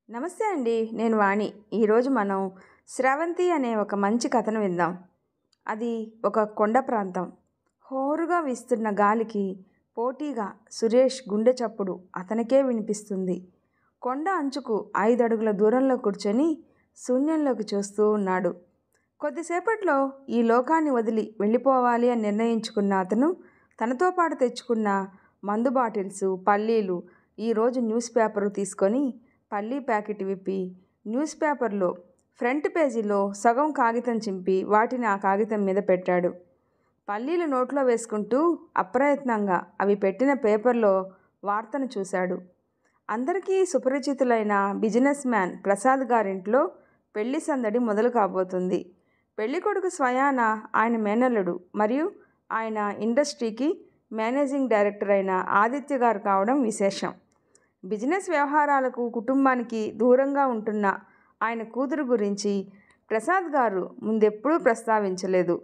నమస్తే అండి, నేను వాణి. ఈరోజు మనం స్రవంతి అనే ఒక మంచి కథను విందాం. అది ఒక కొండ ప్రాంతం. హోరుగా వీస్తున్న గాలికి పోటీగా సురేష్ గుండె చప్పుడు అతనికే వినిపిస్తుంది. కొండ అంచుకు 5 అడుగుల దూరంలో కూర్చొని శూన్యంలోకి చూస్తూ ఉన్నాడు. కొద్దిసేపట్లో ఈ లోకాన్ని వదిలి వెళ్ళిపోవాలి అని నిర్ణయించుకున్న అతను తనతో పాటు తెచ్చుకున్న మందు బాటిల్స్, పల్లీలు, ఈరోజు న్యూస్ పేపరు తీసుకొని పల్లీ ప్యాకెట్ విప్పి న్యూస్ పేపర్లో ఫ్రంట్ పేజీలో సగం కాగితం చింపి వాటిని ఆ కాగితం మీద పెట్టాడు. పల్లీలు నోట్లో వేసుకుంటూ అప్రయత్నంగా అవి పెట్టిన పేపర్లో వార్తను చూశాడు. అందరికీ సుపరిచితులైన బిజినెస్ మ్యాన్ ప్రసాద్ గారింట్లో పెళ్లి సందడి మొదలు కాబోతుంది. పెళ్ళికొడుకు స్వయాన ఆయన మేనల్లుడు మరియు ఆయన ఇండస్ట్రీకి మేనేజింగ్ డైరెక్టర్ అయిన ఆదిత్య గారు కావడం విశేషం. బిజినెస్ వ్యవహారాలకు కుటుంబానికి దూరంగా ఉంటున్న ఆయన కూతురు గురించి ప్రసాద్ గారు ముందెప్పుడూ ప్రస్తావించలేదు.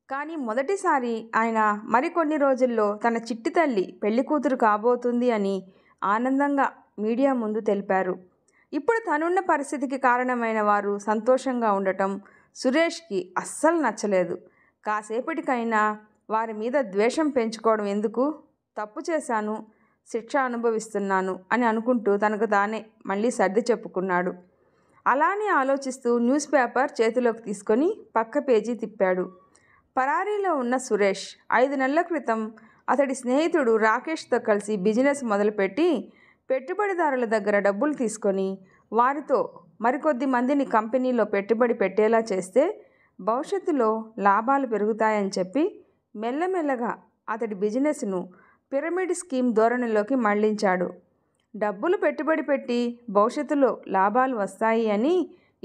కానీ మొదటిసారి ఆయన మరికొన్ని రోజుల్లో తన చిట్టి తల్లి పెళ్లి కూతురు కాబోతుంది అని ఆనందంగా మీడియా ముందు తెలిపారు. ఇప్పుడు తనున్న పరిస్థితికి కారణమైన వారు సంతోషంగా ఉండటం సురేష్కి అస్సలు నచ్చలేదు. కాసేపటికైనా వారి మీద ద్వేషం పెంచుకోవడం ఎందుకు? తప్పు చేశాను, శిక్ష అనుభవిస్తున్నాను అని అనుకుంటూ తనకు తానే మళ్ళీ సర్ది చెప్పుకున్నాడు. అలానే ఆలోచిస్తూ న్యూస్ పేపర్ చేతిలోకి తీసుకొని పక్క పేజీ తిప్పాడు. పరారీలో ఉన్న సురేష్ 5 నెలల క్రితం అతడి స్నేహితుడు రాకేష్తో కలిసి బిజినెస్ మొదలుపెట్టి పెట్టుబడిదారుల దగ్గర డబ్బులు తీసుకొని వారితో మరికొద్ది మందిని కంపెనీలో పెట్టుబడి పెట్టేలా చేస్తే భవిష్యత్తులో లాభాలు పెరుగుతాయని చెప్పి మెల్లమెల్లగా అతడి బిజినెస్ను పిరమిడ్ స్కీమ్ ధోరణిలోకి మళ్లించాడు. డబ్బులు పెట్టుబడి పెట్టి భవిష్యత్తులో లాభాలు వస్తాయి అని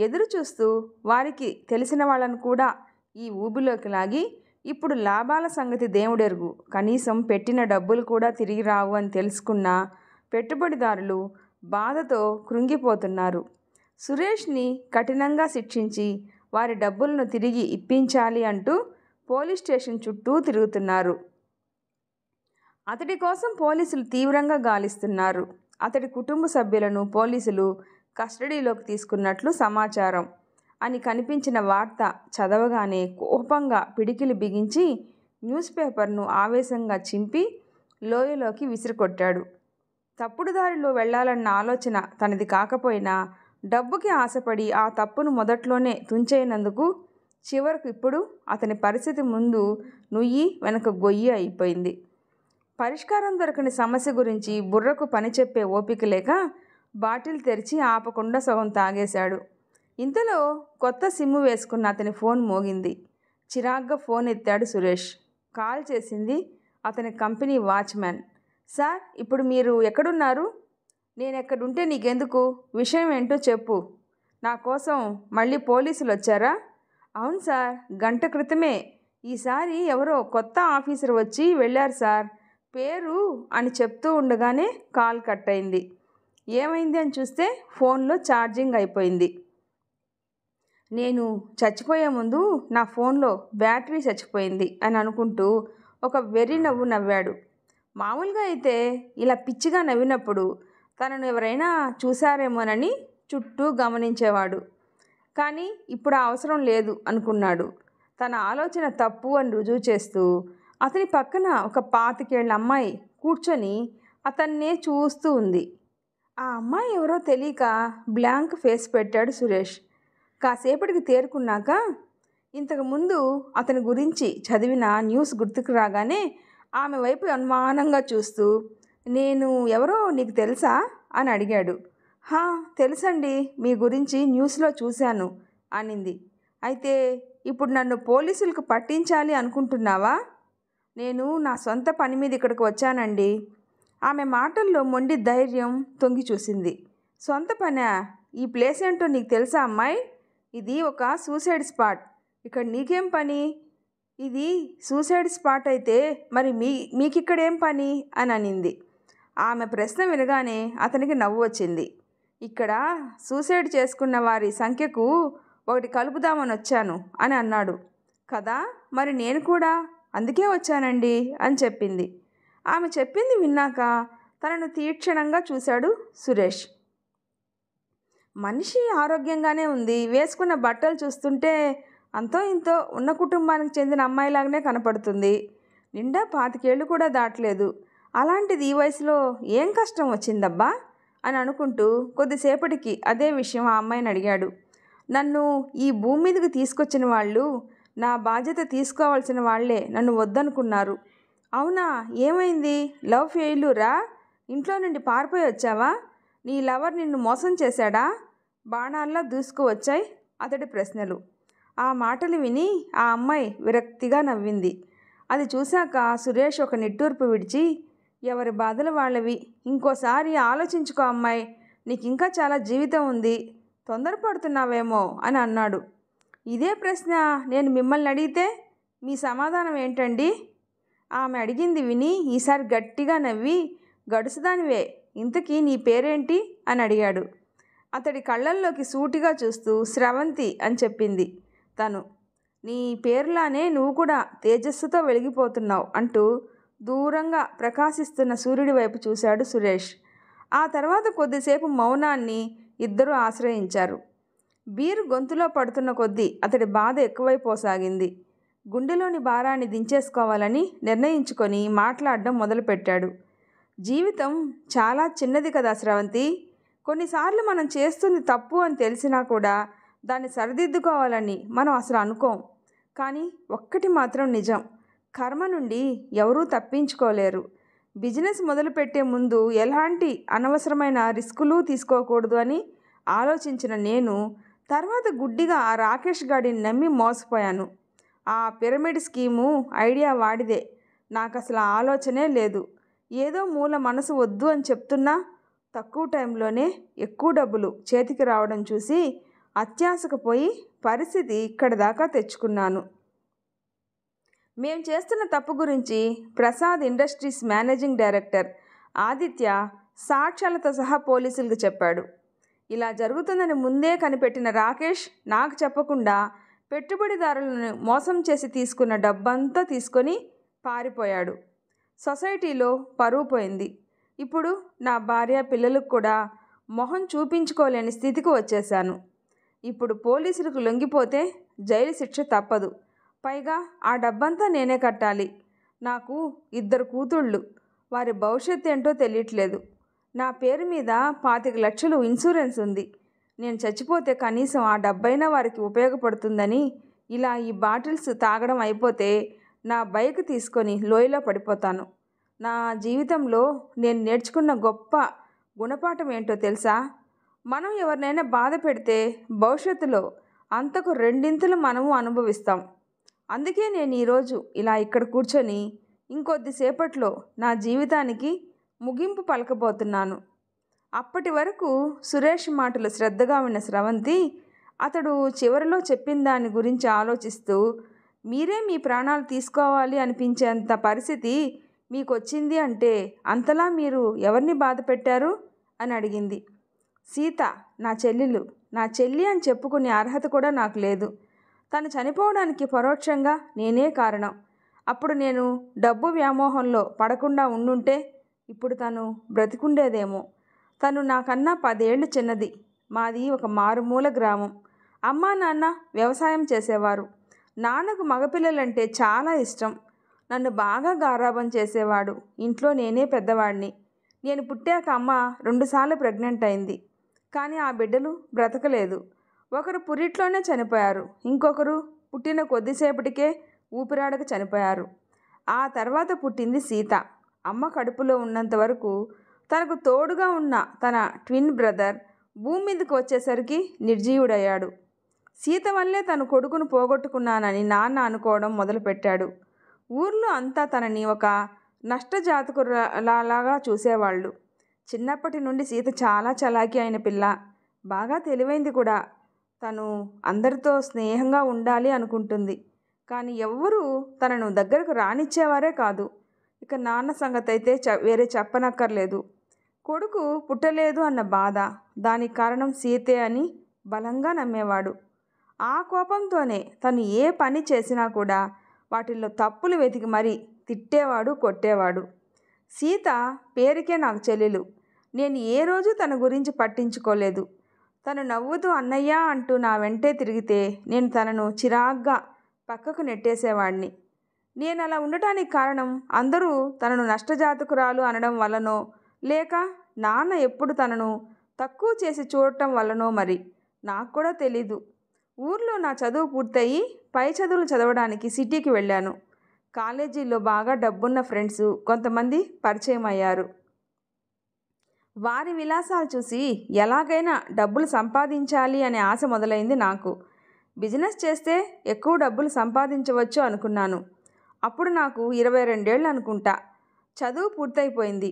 ఎదురు చూస్తూ వారికి తెలిసిన వాళ్ళను కూడా ఈ ఊబిలోకి లాగి ఇప్పుడు లాభాల సంగతి దేవుడెరుగు, కనీసం పెట్టిన డబ్బులు కూడా తిరిగి రావు అని తెలుసుకున్న పెట్టుబడిదారులు బాధతో కృంగిపోతున్నారు. సురేష్ని కఠినంగా శిక్షించి వారి డబ్బులను తిరిగి ఇప్పించాలి అంటూ పోలీస్ స్టేషన్ చుట్టూ తిరుగుతున్నారు. అతడి కోసం పోలీసులు తీవ్రంగా గాలిస్తున్నారు. అతడి కుటుంబ సభ్యులను పోలీసులు కస్టడీలోకి తీసుకున్నట్లు సమాచారం అని కనిపించిన వార్త చదవగానే కోపంగా పిడికిలి బిగించి న్యూస్ పేపర్ను ఆవేశంగా చింపి లోయలోకి విసిరికొట్టాడు. తప్పుడు దారిలో వెళ్లాలన్న ఆలోచన తనది కాకపోయినా డబ్బుకి ఆశపడి ఆ తప్పును మొదట్లోనే తుంచేయనందుకు చివరకు ఇప్పుడు అతని పరిస్థితి ముందు నుయ్యి వెనక గొయ్యి అయిపోయింది. పరిష్కారం దొరకని సమస్య గురించి బుర్రకు పని చెప్పే ఓపిక లేక బాటిల్ తెరిచి ఆపకుండా సగం తాగేశాడు. ఇంతలో కొత్త సిమ్ము వేసుకున్న అతని ఫోన్ మోగింది. చిరాగ్గా ఫోన్ ఎత్తాడు సురేష్. కాల్ చేసింది అతని కంపెనీ వాచ్మ్యాన్. సార్, ఇప్పుడు మీరు ఎక్కడున్నారు? నేనెక్కడుంటే నీకెందుకు? విషయం ఏంటో చెప్పు. నా కోసం మళ్ళీ పోలీసులు వచ్చారా? అవును సార్, గంట క్రితమే. ఈసారి ఎవరో కొత్త ఆఫీసర్ వచ్చి వెళ్ళారు సార్, పేరు అని చెప్తూ ఉండగానే కాల్ కట్ అయింది. ఏమైంది అని చూస్తే ఫోన్లో ఛార్జింగ్ అయిపోయింది. నేను చచ్చిపోయే ముందు నా ఫోన్లో బ్యాటరీ చచ్చిపోయింది అని అనుకుంటూ ఒక వెర్రి నవ్వు నవ్వాడు. మామూలుగా అయితే ఇలా పిచ్చిగా నవ్వినప్పుడు తనను ఎవరైనా చూశారేమోనని చుట్టూ గమనించేవాడు. కానీ ఇప్పుడు ఆ అవసరం లేదు అనుకున్నాడు. తన ఆలోచన తప్పు అని రుజువు చేస్తూ అతని పక్కన ఒక 25 ఏళ్ల అమ్మాయి కూర్చొని అతన్నే చూస్తూ ఉంది. ఆ అమ్మాయి ఎవరో తెలియక బ్లాంక్ ఫేస్ పెట్టాడు సురేష్. కాసేపటికి తేరుకున్నాక ఇంతకుముందు అతని గురించి చదివిన న్యూస్ గుర్తుకు రాగానే ఆమె వైపు అనుమానంగా చూస్తూ, నేను ఎవరో నీకు తెలుసా అని అడిగాడు. హా, తెలుసండి, మీ గురించి న్యూస్లో చూశాను అనింది. అయితే ఇప్పుడు నన్ను పోలీసులకు పట్టించాలి అనుకుంటున్నావా? నేను నా సొంత పని మీద ఇక్కడికి వచ్చానండి. ఆమె మాటల్లో మొండి ధైర్యం తొంగి చూసింది. సొంత పనా? ఈ ప్లేస్ ఏంటో నీకు తెలుసా అమ్మాయి? ఇది ఒక సూసైడ్ స్పాట్. ఇక్కడ నీకేం పని? ఇది సూసైడ్ స్పాట్ అయితే మరి మీకిక్కడేం పని అని అనింది. ఆమె ప్రశ్న వినగానే అతనికి నవ్వు వచ్చింది. ఇక్కడ సూసైడ్ చేసుకున్న వారి సంఖ్యకు ఒకటి కలుపుదామని వచ్చాను అని అన్నాడు. కదా, మరి నేను కూడా అందుకే వచ్చానండి అని చెప్పింది. ఆమె చెప్పింది విన్నాక తనను తీక్షణంగా చూశాడు సురేష్. మనిషి ఆరోగ్యంగానే ఉంది, వేసుకున్న బట్టలు చూస్తుంటే అంతో ఇంతో ఉన్న కుటుంబానికి చెందిన అమ్మాయిలాగానే కనపడుతుంది. నిండా 25 కూడా దాటలేదు. అలాంటిది ఈ వయసులో ఏం కష్టం వచ్చిందబ్బా అని అనుకుంటూ కొద్దిసేపటికి అదే విషయం ఆ అమ్మాయిని అడిగాడు. నన్ను ఈ భూమి మీదకి తీసుకొచ్చిన వాళ్ళు, నా బాధ్యత తీసుకోవాల్సిన వాళ్లే నన్ను వద్దనుకున్నారు. అవునా, ఏమైంది? లవ్ ఫెయిల్యూరా? ఇంట్లో నుండి పారిపోయి వచ్చావా? నీ లవర్ నిన్ను మోసం చేశాడా? బాణాల్లా దూసుకువచ్చాయి అతడి ప్రశ్నలు. ఆ మాటలు విని ఆ అమ్మాయి విరక్తిగా నవ్వింది. అది చూశాక సురేష్ ఒక నిట్టూర్పు విడిచి, ఎవరి బాధలు వాళ్ళవి, ఇంకోసారి ఆలోచించుకో అమ్మాయి, నీకు ఇంకా చాలా జీవితం ఉంది, తొందరపడుతున్నావేమో అని అన్నాడు. ఇదే ప్రశ్న నేను మిమ్మల్ని అడిగితే మీ సమాధానం ఏంటండి? ఆమె అడిగింది విని ఈసారి గట్టిగా నవ్వి, గడుసుదానివే, ఇంతకీ నీ పేరేంటి అని అడిగాడు. అతడి కళ్ళల్లోకి సూటిగా చూస్తూ స్రవంతి అని చెప్పింది తను. నీ పేరులానే నువ్వు కూడా తేజస్సుతో వెలిగిపోతున్నావు అంటూ దూరంగా ప్రకాశిస్తున్న సూర్యుడి వైపు చూశాడు సురేష్. ఆ తర్వాత కొద్దిసేపు మౌనాన్ని ఇద్దరూ ఆశ్రయించారు. బీరు గొంతులో పడుతున్న కొద్దీ అతడి బాధ ఎక్కువైపోసాగింది. గుండెలోని భారాన్ని దించేసుకోవాలని నిర్ణయించుకొని మాట్లాడడం మొదలుపెట్టాడు. జీవితం చాలా చిన్నది కదా స్రవంతి. కొన్నిసార్లు మనం చేస్తుంది తప్పు అని తెలిసినా కూడా దాన్ని సరిదిద్దుకోవాలని మనం అసలు అనుకోం. కానీ ఒక్కటి మాత్రం నిజం, కర్మ నుండి ఎవరూ తప్పించుకోలేరు. బిజినెస్ మొదలుపెట్టే ముందు ఎలాంటి అనవసరమైన రిస్కులు తీసుకోకూడదు అని ఆలోచించిన నేను తర్వాత గుడ్డిగా ఆ రాకేష్ గాడిని నమ్మి మోసపోయాను. ఆ పిరమిడ్ స్కీము ఐడియా వాడిదే. నాకు అసలు ఆలోచనే లేదు. ఏదో మూల మనసు వద్దు అని చెప్తున్నా తక్కువ టైంలోనే ఎక్కువ డబ్బులు చేతికి రావడం చూసి అత్యాశకు పోయి పరిస్థితి ఇక్కడ దాకా తెచ్చుకున్నాను. మేం చేస్తున్న తప్పు గురించి Prasad industries managing director Aditya సాక్ష్యాలతో సహా పోలీసులకు చెప్పాడు. ఇలా జరుగుతుందని ముందే కనిపెట్టిన రాకేష్ నాకు చెప్పకుండా పెట్టుబడిదారులను మోసం చేసి తీసుకున్న డబ్బంతా తీసుకొని పారిపోయాడు. సొసైటీలో పరువు పోయింది. ఇప్పుడు నా భార్య పిల్లలకు కూడా మొహం చూపించుకోలేని స్థితికి వచ్చేశాను. ఇప్పుడు పోలీసులకు లొంగిపోతే జైలు శిక్ష తప్పదు. పైగా ఆ డబ్బంతా నేనే కట్టాలి. నాకు 2 కూతుళ్ళు, వారి భవిష్యత్తు ఏంటో తెలియట్లేదు. నా పేరు మీద 25 లక్షలు ఇన్సూరెన్స్ ఉంది. నేను చచ్చిపోతే కనీసం ఆ డబ్బైనా వారికి ఉపయోగపడుతుందని ఇలా ఈ బాటిల్స్ తాగడం అయిపోతే నా బైక్ తీసుకొని లోయలో పడిపోతాను. నా జీవితంలో నేను నేర్చుకున్న గొప్ప గుణపాఠం ఏంటో తెలుసా? మనం ఎవరినైనా బాధ పెడితే భవిష్యత్తులో అంతకు 2 మనము అనుభవిస్తాం. అందుకే నేను ఈరోజు ఇలా ఇక్కడ కూర్చొని ఇంకొద్దిసేపట్లో నా జీవితానికి ముగింపు పలకబోతున్నాను. అప్పటి వరకు సురేష్ మాటలు శ్రద్ధగా విన్న స్రవంతి అతడు చివరిలో చెప్పిన దాని గురించి ఆలోచిస్తూ, మీరే మీ ప్రాణాలు తీసుకోవాలి అనిపించేంత పరిస్థితి మీకు వచ్చింది అంటే అంతలా మీరు ఎవరిని బాధ పెట్టారు అని అడిగింది. సీత నా చెల్లెలు, నా చెల్లి అని చెప్పుకునే అర్హత కూడా నాకు లేదు. తను చనిపోవడానికి పరోక్షంగా నేనే కారణం. అప్పుడు నేను డబ్బు వ్యామోహంలో పడకుండా ఉండుంటే ఇప్పుడు తను బ్రతికుండేదేమో. తను నాకన్నా 10 ఏళ్ళు చిన్నది. మాది ఒక మారుమూల గ్రామం. అమ్మా నాన్న వ్యవసాయం చేసేవారు. నాన్నకు మగపిల్లలంటే చాలా ఇష్టం. నన్ను బాగా గారాబం చేసేవాడు. ఇంట్లో నేనే పెద్దవాడిని. నేను పుట్టాక అమ్మ 2 సార్లు ప్రెగ్నెంట్ అయింది. కానీ ఆ బిడ్డలు బ్రతకలేదు. ఒకరు పురిట్లోనే చనిపోయారు. ఇంకొకరు పుట్టిన కొద్దిసేపటికే ఊపిరాడక చనిపోయారు. ఆ తర్వాత పుట్టింది సీత. అమ్మ కడుపులో ఉన్నంత వరకు తనకు తోడుగా ఉన్న తన ట్విన్ బ్రదర్ భూమి మీదకి వచ్చేసరికి నిర్జీవుడయ్యాడు. సీత వల్లే తన కొడుకును పోగొట్టుకున్నానని నాన్న అనుకోవడం మొదలుపెట్టాడు. ఊర్లో అంతా తనని ఒక నష్టజాతకులాగా చూసేవాళ్ళు. చిన్నప్పటి నుండి సీత చాలా చలాకీ అయిన పిల్ల, బాగా తెలివైంది కూడా. తను అందరితో స్నేహంగా ఉండాలి అనుకుంటుంది. కానీ ఎవ్వరూ తనను దగ్గరకు రానిచ్చేవారే కాదు. ఇక నాన్న సంగతి అయితే వేరే చెప్పనక్కర్లేదు. కొడుకు పుట్టలేదు అన్న బాధ, దానికి కారణం సీతే అని బలంగా నమ్మేవాడు. ఆ కోపంతోనే తను ఏ పని చేసినా కూడా వాటిల్లో తప్పులు వెతికి మరీ తిట్టేవాడు, కొట్టేవాడు. సీత పేరుకే నాకు చెల్లెలు. నేను ఏ రోజు తన గురించి పట్టించుకోలేదు. తను నవ్వుతూ అన్నయ్య అంటూ నా వెంటే తిరిగితే నేను తనను చిరాగ్గా పక్కకు నెట్టేసేవాడిని. నేను అలా ఉండటానికి కారణం అందరూ తనను నష్టజాతకురాలు అనడం వల్లనో, లేక నాన్న ఎప్పుడు తనను తక్కువ చేసి చూడటం వల్లనో మరి నాకు కూడా తెలీదు. ఊర్లో నా చదువు పూర్తయి పై చదువులు చదవడానికి సిటీకి వెళ్ళాను. కాలేజీలో బాగా డబ్బున్న ఫ్రెండ్స్ కొంతమంది పరిచయం అయ్యారు. వారి విలాసాలు చూసి ఎలాగైనా డబ్బులు సంపాదించాలి అనే ఆశ మొదలైంది నాకు. బిజినెస్ చేస్తే ఎక్కువ డబ్బులు సంపాదించవచ్చు అనుకున్నాను. అప్పుడు నాకు 22 ఏళ్ళు అనుకుంటా. చదువు పూర్తయిపోయింది.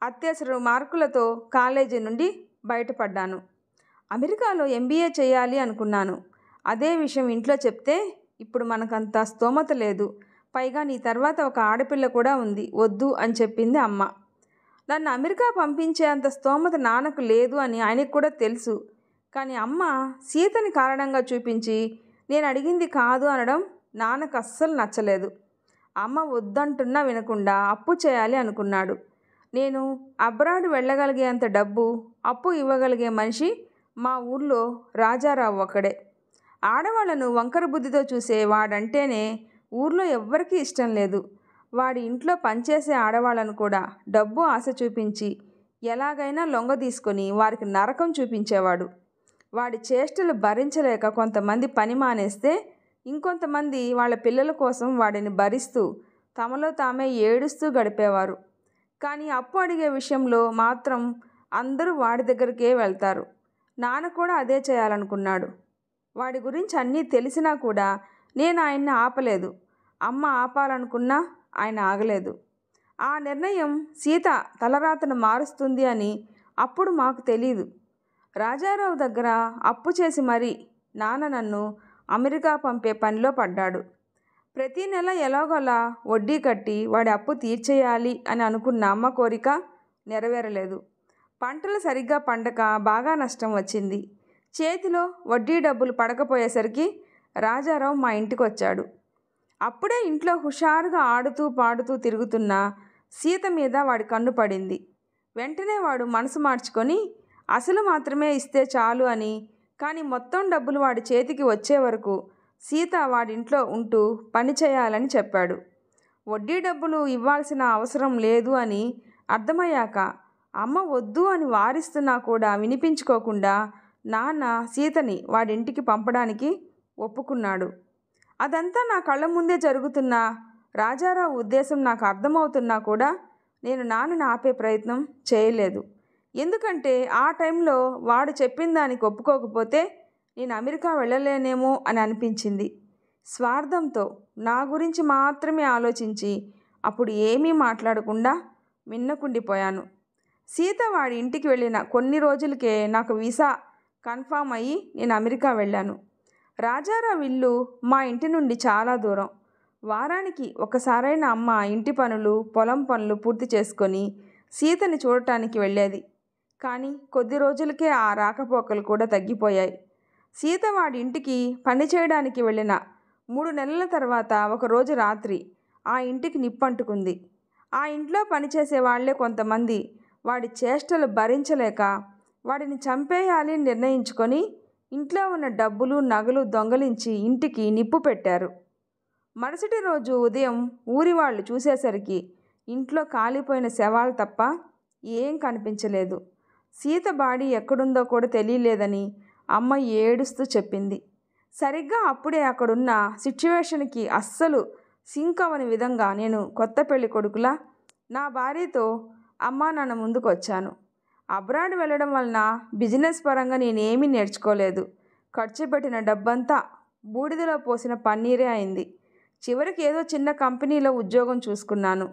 అత్యవసర మార్కులతో కాలేజీ నుండి బయటపడ్డాను. అమెరికాలో MBA చేయాలి అనుకున్నాను. అదే విషయం ఇంట్లో చెప్తే, ఇప్పుడు మనకంత స్తోమత లేదు, పైగా నీ తర్వాత ఒక ఆడపిల్ల కూడా ఉంది, వద్దు అని చెప్పింది అమ్మ. నన్ను అమెరికా పంపించే అంత స్తోమత నాన్నకు లేదు అని ఆయనకు కూడా తెలుసు. కానీ అమ్మ సీతని కారణంగా చూపించి నేను అడిగింది కాదు అనడం నాన్నకు అస్సలు నచ్చలేదు. అమ్మ వద్దంటున్నా వినకుండా అప్పు చేయాలి అనుకున్నాడు. నేను అబ్రాడ్ వెళ్ళగలిగేంత డబ్బు అప్పు ఇవ్వగలిగే మనిషి మా ఊర్లో రాజారావు ఒక్కడే. ఆడవాళ్లను వంకర బుద్ధితో చూసే వాడంటేనే ఊర్లో ఎవ్వరికీ ఇష్టం లేదు. వాడి ఇంట్లో పనిచేసే ఆడవాళ్లను కూడా డబ్బు ఆశ చూపించి ఎలాగైనా లొంగ తీసుకొని వారికి నరకం చూపించేవాడు. వాడి చేష్టలు భరించలేక కొంతమంది పని మానేస్తే, ఇంకొంతమంది వాళ్ళ పిల్లల కోసం వాడిని భరిస్తూ తమలో తామే ఏడుస్తూ గడిపేవారు. కానీ అప్పు అడిగే విషయంలో మాత్రం అందరూ వాడి దగ్గరికే వెళ్తారు. నాన్న కూడా అదే చేయాలనుకున్నాడు. వాడి గురించి అన్నీ తెలిసినా కూడా నేను ఆయన్ని ఆపలేదు. అమ్మ ఆపాలనుకున్నా ఆయన ఆగలేదు. ఆ నిర్ణయం సీత తలరాతను మారుస్తుంది అని అప్పుడు మాకు తెలీదు. రాజారావు దగ్గర అప్పు చేసి మరీ నాన్న నన్ను అమెరికా పంపే పనిలో పడ్డాడు. ప్రతీ నెల ఎలాగోలా వడ్డీ కట్టి వాడి అప్పు తీర్చేయాలి అని అనుకున్న అమ్మ కోరిక నెరవేరలేదు. పంటలు సరిగ్గా పండక బాగా నష్టం వచ్చింది. చేతిలో వడ్డీ డబ్బులు పడకపోయేసరికి రాజారావు మా ఇంటికి వచ్చాడు. అప్పుడే ఇంట్లో హుషారుగా ఆడుతూ పాడుతూ తిరుగుతున్న సీత మీద వాడి కన్ను పడింది. వెంటనే వాడు మనసు మార్చుకొని అసలు మాత్రమే ఇస్తే చాలు అని, కానీ మొత్తం డబ్బులు వాడి చేతికి వచ్చే వరకు సీత వాడింట్లో ఉంటూ పని చేయాలని చెప్పాడు. వడ్డీ డబ్బులు ఇవ్వాల్సిన అవసరం లేదు అని అర్థమయ్యాక అమ్మ వద్దు అని వారిస్తున్నా కూడా వినిపించుకోకుండా నాన్న సీతని వాడింటికి పంపడానికి ఒప్పుకున్నాడు. అదంతా నా కళ్ళ ముందే జరుగుతున్న రాజారావు ఉద్దేశం నాకు అర్థమవుతున్నా కూడా నేను నాన్నని ఆపే ప్రయత్నం చేయలేదు. ఎందుకంటే ఆ టైంలో వాడు చెప్పిన దానికి ఒప్పుకోకపోతే నేను అమెరికా వెళ్ళలేనేమో అని అనిపించింది. స్వార్థంతో నా గురించి మాత్రమే ఆలోచించి అప్పుడు ఏమీ మాట్లాడకుండా మిన్నకుండిపోయాను. సీత వాడి ఇంటికి వెళ్ళిన కొన్ని రోజులకే నాకు వీసా కన్ఫామ్ అయ్యి నేను అమెరికా వెళ్ళాను. రాజారావు ఇల్లు మా ఇంటి నుండి చాలా దూరం. వారానికి ఒకసారైన అమ్మ ఇంటి పనులు, పొలం పనులు పూర్తి చేసుకొని సీతని చూడటానికి వెళ్ళేది. కానీ కొద్ది రోజులకే ఆ రాకపోకలు కూడా తగ్గిపోయాయి. సీత వాడి ఇంటికి పని చేయడానికి వెళ్ళిన 3 నెలల తర్వాత ఒకరోజు రాత్రి ఆ ఇంటికి నిప్పంటుకుంది. ఆ ఇంట్లో పనిచేసే వాళ్లే కొంతమంది వాడి చేష్టలు భరించలేక వాడిని చంపేయాలి నిర్ణయించుకొని ఇంట్లో ఉన్న డబ్బులు, నగలు దొంగలించి ఇంటికి నిప్పు పెట్టారు. మరుసటి రోజు ఉదయం ఊరి వాళ్ళు చూసేసరికి ఇంట్లో కాలిపోయిన శవాలు తప్ప ఏం కనిపించలేదు. సీత బాడీ ఎక్కడుందో కూడా తెలియలేదని అమ్మ ఏడుస్తూ చెప్పింది. సరిగ్గా అప్పుడే అక్కడున్న సిచ్యువేషన్కి అస్సలు సింక్ అవని విధంగా నేను కొత్త పెళ్లి కొడుకులా నా భార్యతో అమ్మా నాన్న ముందుకు వచ్చాను. అబ్రాడ్ వెళ్ళడం వలన బిజినెస్ పరంగా నేనేమీ నేర్చుకోలేదు. ఖర్చు పెట్టిన డబ్బంతా బూడిదలో పోసిన పన్నీరే అయింది. చివరికి ఏదో చిన్న కంపెనీలో ఉద్యోగం చూసుకున్నాను.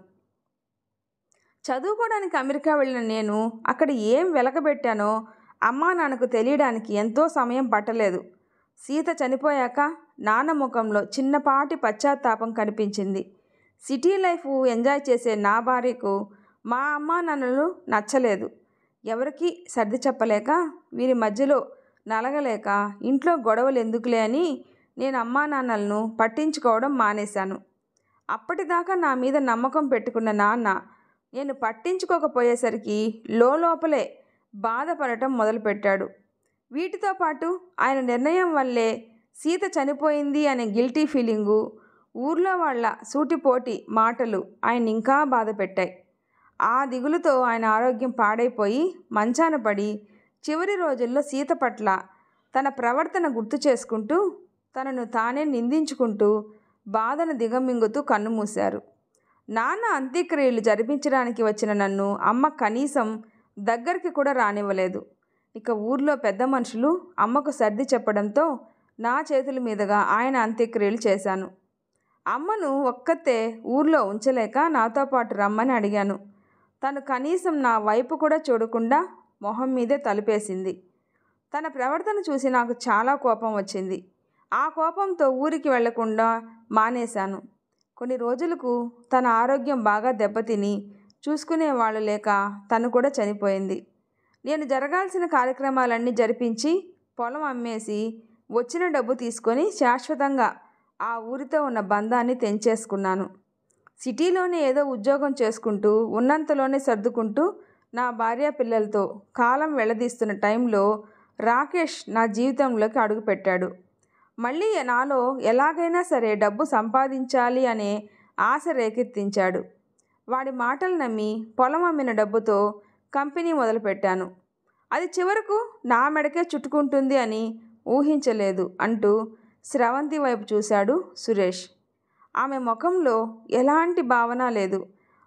చదువుకోవడానికి అమెరికా వెళ్ళిన నేను అక్కడ ఏం వెలకబెట్టానో అమ్మా నాన్నకు తెలియడానికి ఎంతో సమయం పట్టలేదు. సీత చనిపోయాక నాన్న ముఖంలో చిన్నపాటి పశ్చాత్తాపం కనిపించింది. సిటీ లైఫ్ ఎంజాయ్ చేసే నా భార్యకు మా అమ్మా నాన్నలు నచ్చలేదు. ఎవరికీ సర్ది చెప్పలేక, వీరి మధ్యలో నలగలేక ఇంట్లో గొడవలు ఎందుకులే అని నేను అమ్మా నాన్నలను పట్టించుకోవడం మానేశాను. అప్పటిదాకా నా మీద నమ్మకం పెట్టుకున్న నాన్న నేను పట్టించుకోకపోయేసరికి లోపలే బాధపడటం మొదలుపెట్టాడు. వీటితో పాటు ఆయన నిర్ణయం వల్లే సీత చనిపోయింది అనే గిల్టీ ఫీలింగు, ఊర్లో వాళ్ళ సూటిపోటి మాటలు ఆయన ఇంకా బాధ పెట్టాయి. ఆ దిగులుతో ఆయన ఆరోగ్యం పాడైపోయి మంచాన పడి చివరి రోజుల్లో సీత పట్ల తన ప్రవర్తన గుర్తు చేసుకుంటూ తనను తానే నిందించుకుంటూ బాధను దిగమింగుతూ కన్నుమూశారు. నాన్న అంత్యక్రియలు జరిపించడానికి వచ్చిన నన్ను అమ్మ కనీసం దగ్గరికి కూడా రానివ్వలేదు. ఇక ఊర్లో పెద్ద మనుషులు అమ్మకు సర్ది చెప్పడంతో నా చేతుల మీదుగా ఆయన అంత్యక్రియలు చేశాను. అమ్మను ఒక్కతే ఊర్లో ఉంచలేక నాతో పాటు రమ్మని అడిగాను. తను కనీసం నా వైపు కూడా చూడకుండా మొహం మీదే తలుపేసింది. తన ప్రవర్తన చూసి నాకు చాలా కోపం వచ్చింది. ఆ కోపంతో ఊరికి వెళ్లకుండా మానేశాను. కొన్ని రోజులకు తన ఆరోగ్యం బాగా దెబ్బతిని చూసుకునేవాళ్ళు లేక తను కూడా చనిపోయింది. నేను జరగాల్సిన కార్యక్రమాలన్నీ జరిపించి పొలం అమ్మేసి వచ్చిన డబ్బు తీసుకొని శాశ్వతంగా ఆ ఊరితో ఉన్న బంధాన్ని తెంచేసుకున్నాను. సిటీలోనే ఏదో ఉద్యోగం చేసుకుంటూ ఉన్నంతలోనే సర్దుకుంటూ నా భార్య పిల్లలతో కాలం వెళ్లదీస్తున్న టైంలో రాకేష్ నా జీవితంలోకి అడుగుపెట్టాడు. మళ్ళీ నాలో ఎలాగైనా సరే డబ్బు సంపాదించాలి అనే ఆశ రేకెత్తించాడు. వాడి మాటలు నమ్మి పొలం అమ్మిన డబ్బుతో కంపెనీ మొదలుపెట్టాను. అది చివరకు నా మెడకే చుట్టుకుంటుంది అని ఊహించలేదు అంటూ స్రవంతి వైపు చూశాడు సురేష్. ఆమె ముఖంలో ఎలాంటి భావన లేదు.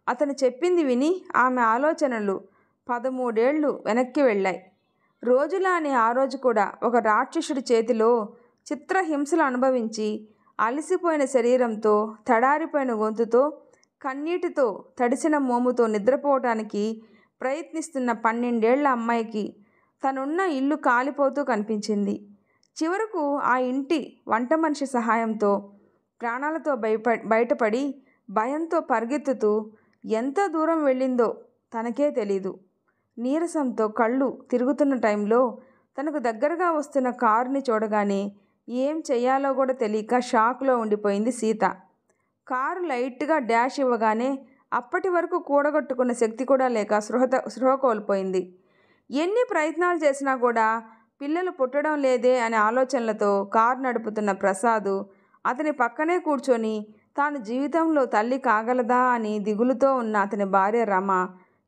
అతను చెప్పింది విని ఆమె ఆలోచనలు 13 ఏళ్ళు వెనక్కి వెళ్ళాయి. రోజులా అనే ఆ రోజు కూడా ఒక రాక్షసుడి చేతిలో చిత్రహింసలు అనుభవించి అలసిపోయిన శరీరంతో తడారిపోయిన గొంతుతో కన్నీటితో తడిసిన మోముతో నిద్రపోవటానికి ప్రయత్నిస్తున్న 12 ఏళ్ల అమ్మాయికి తనున్న ఇల్లు కాలిపోతూ కనిపించింది. చివరకు ఆ ఇంటి వంట మనిషి సహాయంతో ప్రాణాలతో బయటపడి భయంతో పరిగెత్తుతూ ఎంత దూరం వెళ్ళిందో తనకే తెలీదు. నీరసంతో కళ్ళు తిరుగుతున్న టైంలో తనకు దగ్గరగా వస్తున్న కారుని చూడగానే ఏం చెయ్యాలో కూడా తెలియక షాక్లో ఉండిపోయింది సీత. కారు లైట్గా డాష్ ఇవ్వగానే అప్పటి వరకు కూడగట్టుకున్న శక్తి కూడా లేక స్పృహ కోల్పోయింది. ఎన్ని ప్రయత్నాలు చేసినా కూడా పిల్లలు పుట్టడం లేదే అనే ఆలోచనలతో కారు నడుపుతున్న ప్రసాద్ అతని పక్కనే కూర్చొని తాను జీవితంలో తల్లి కాగలదా అని దిగులుతో ఉన్న అతని భార్య రమ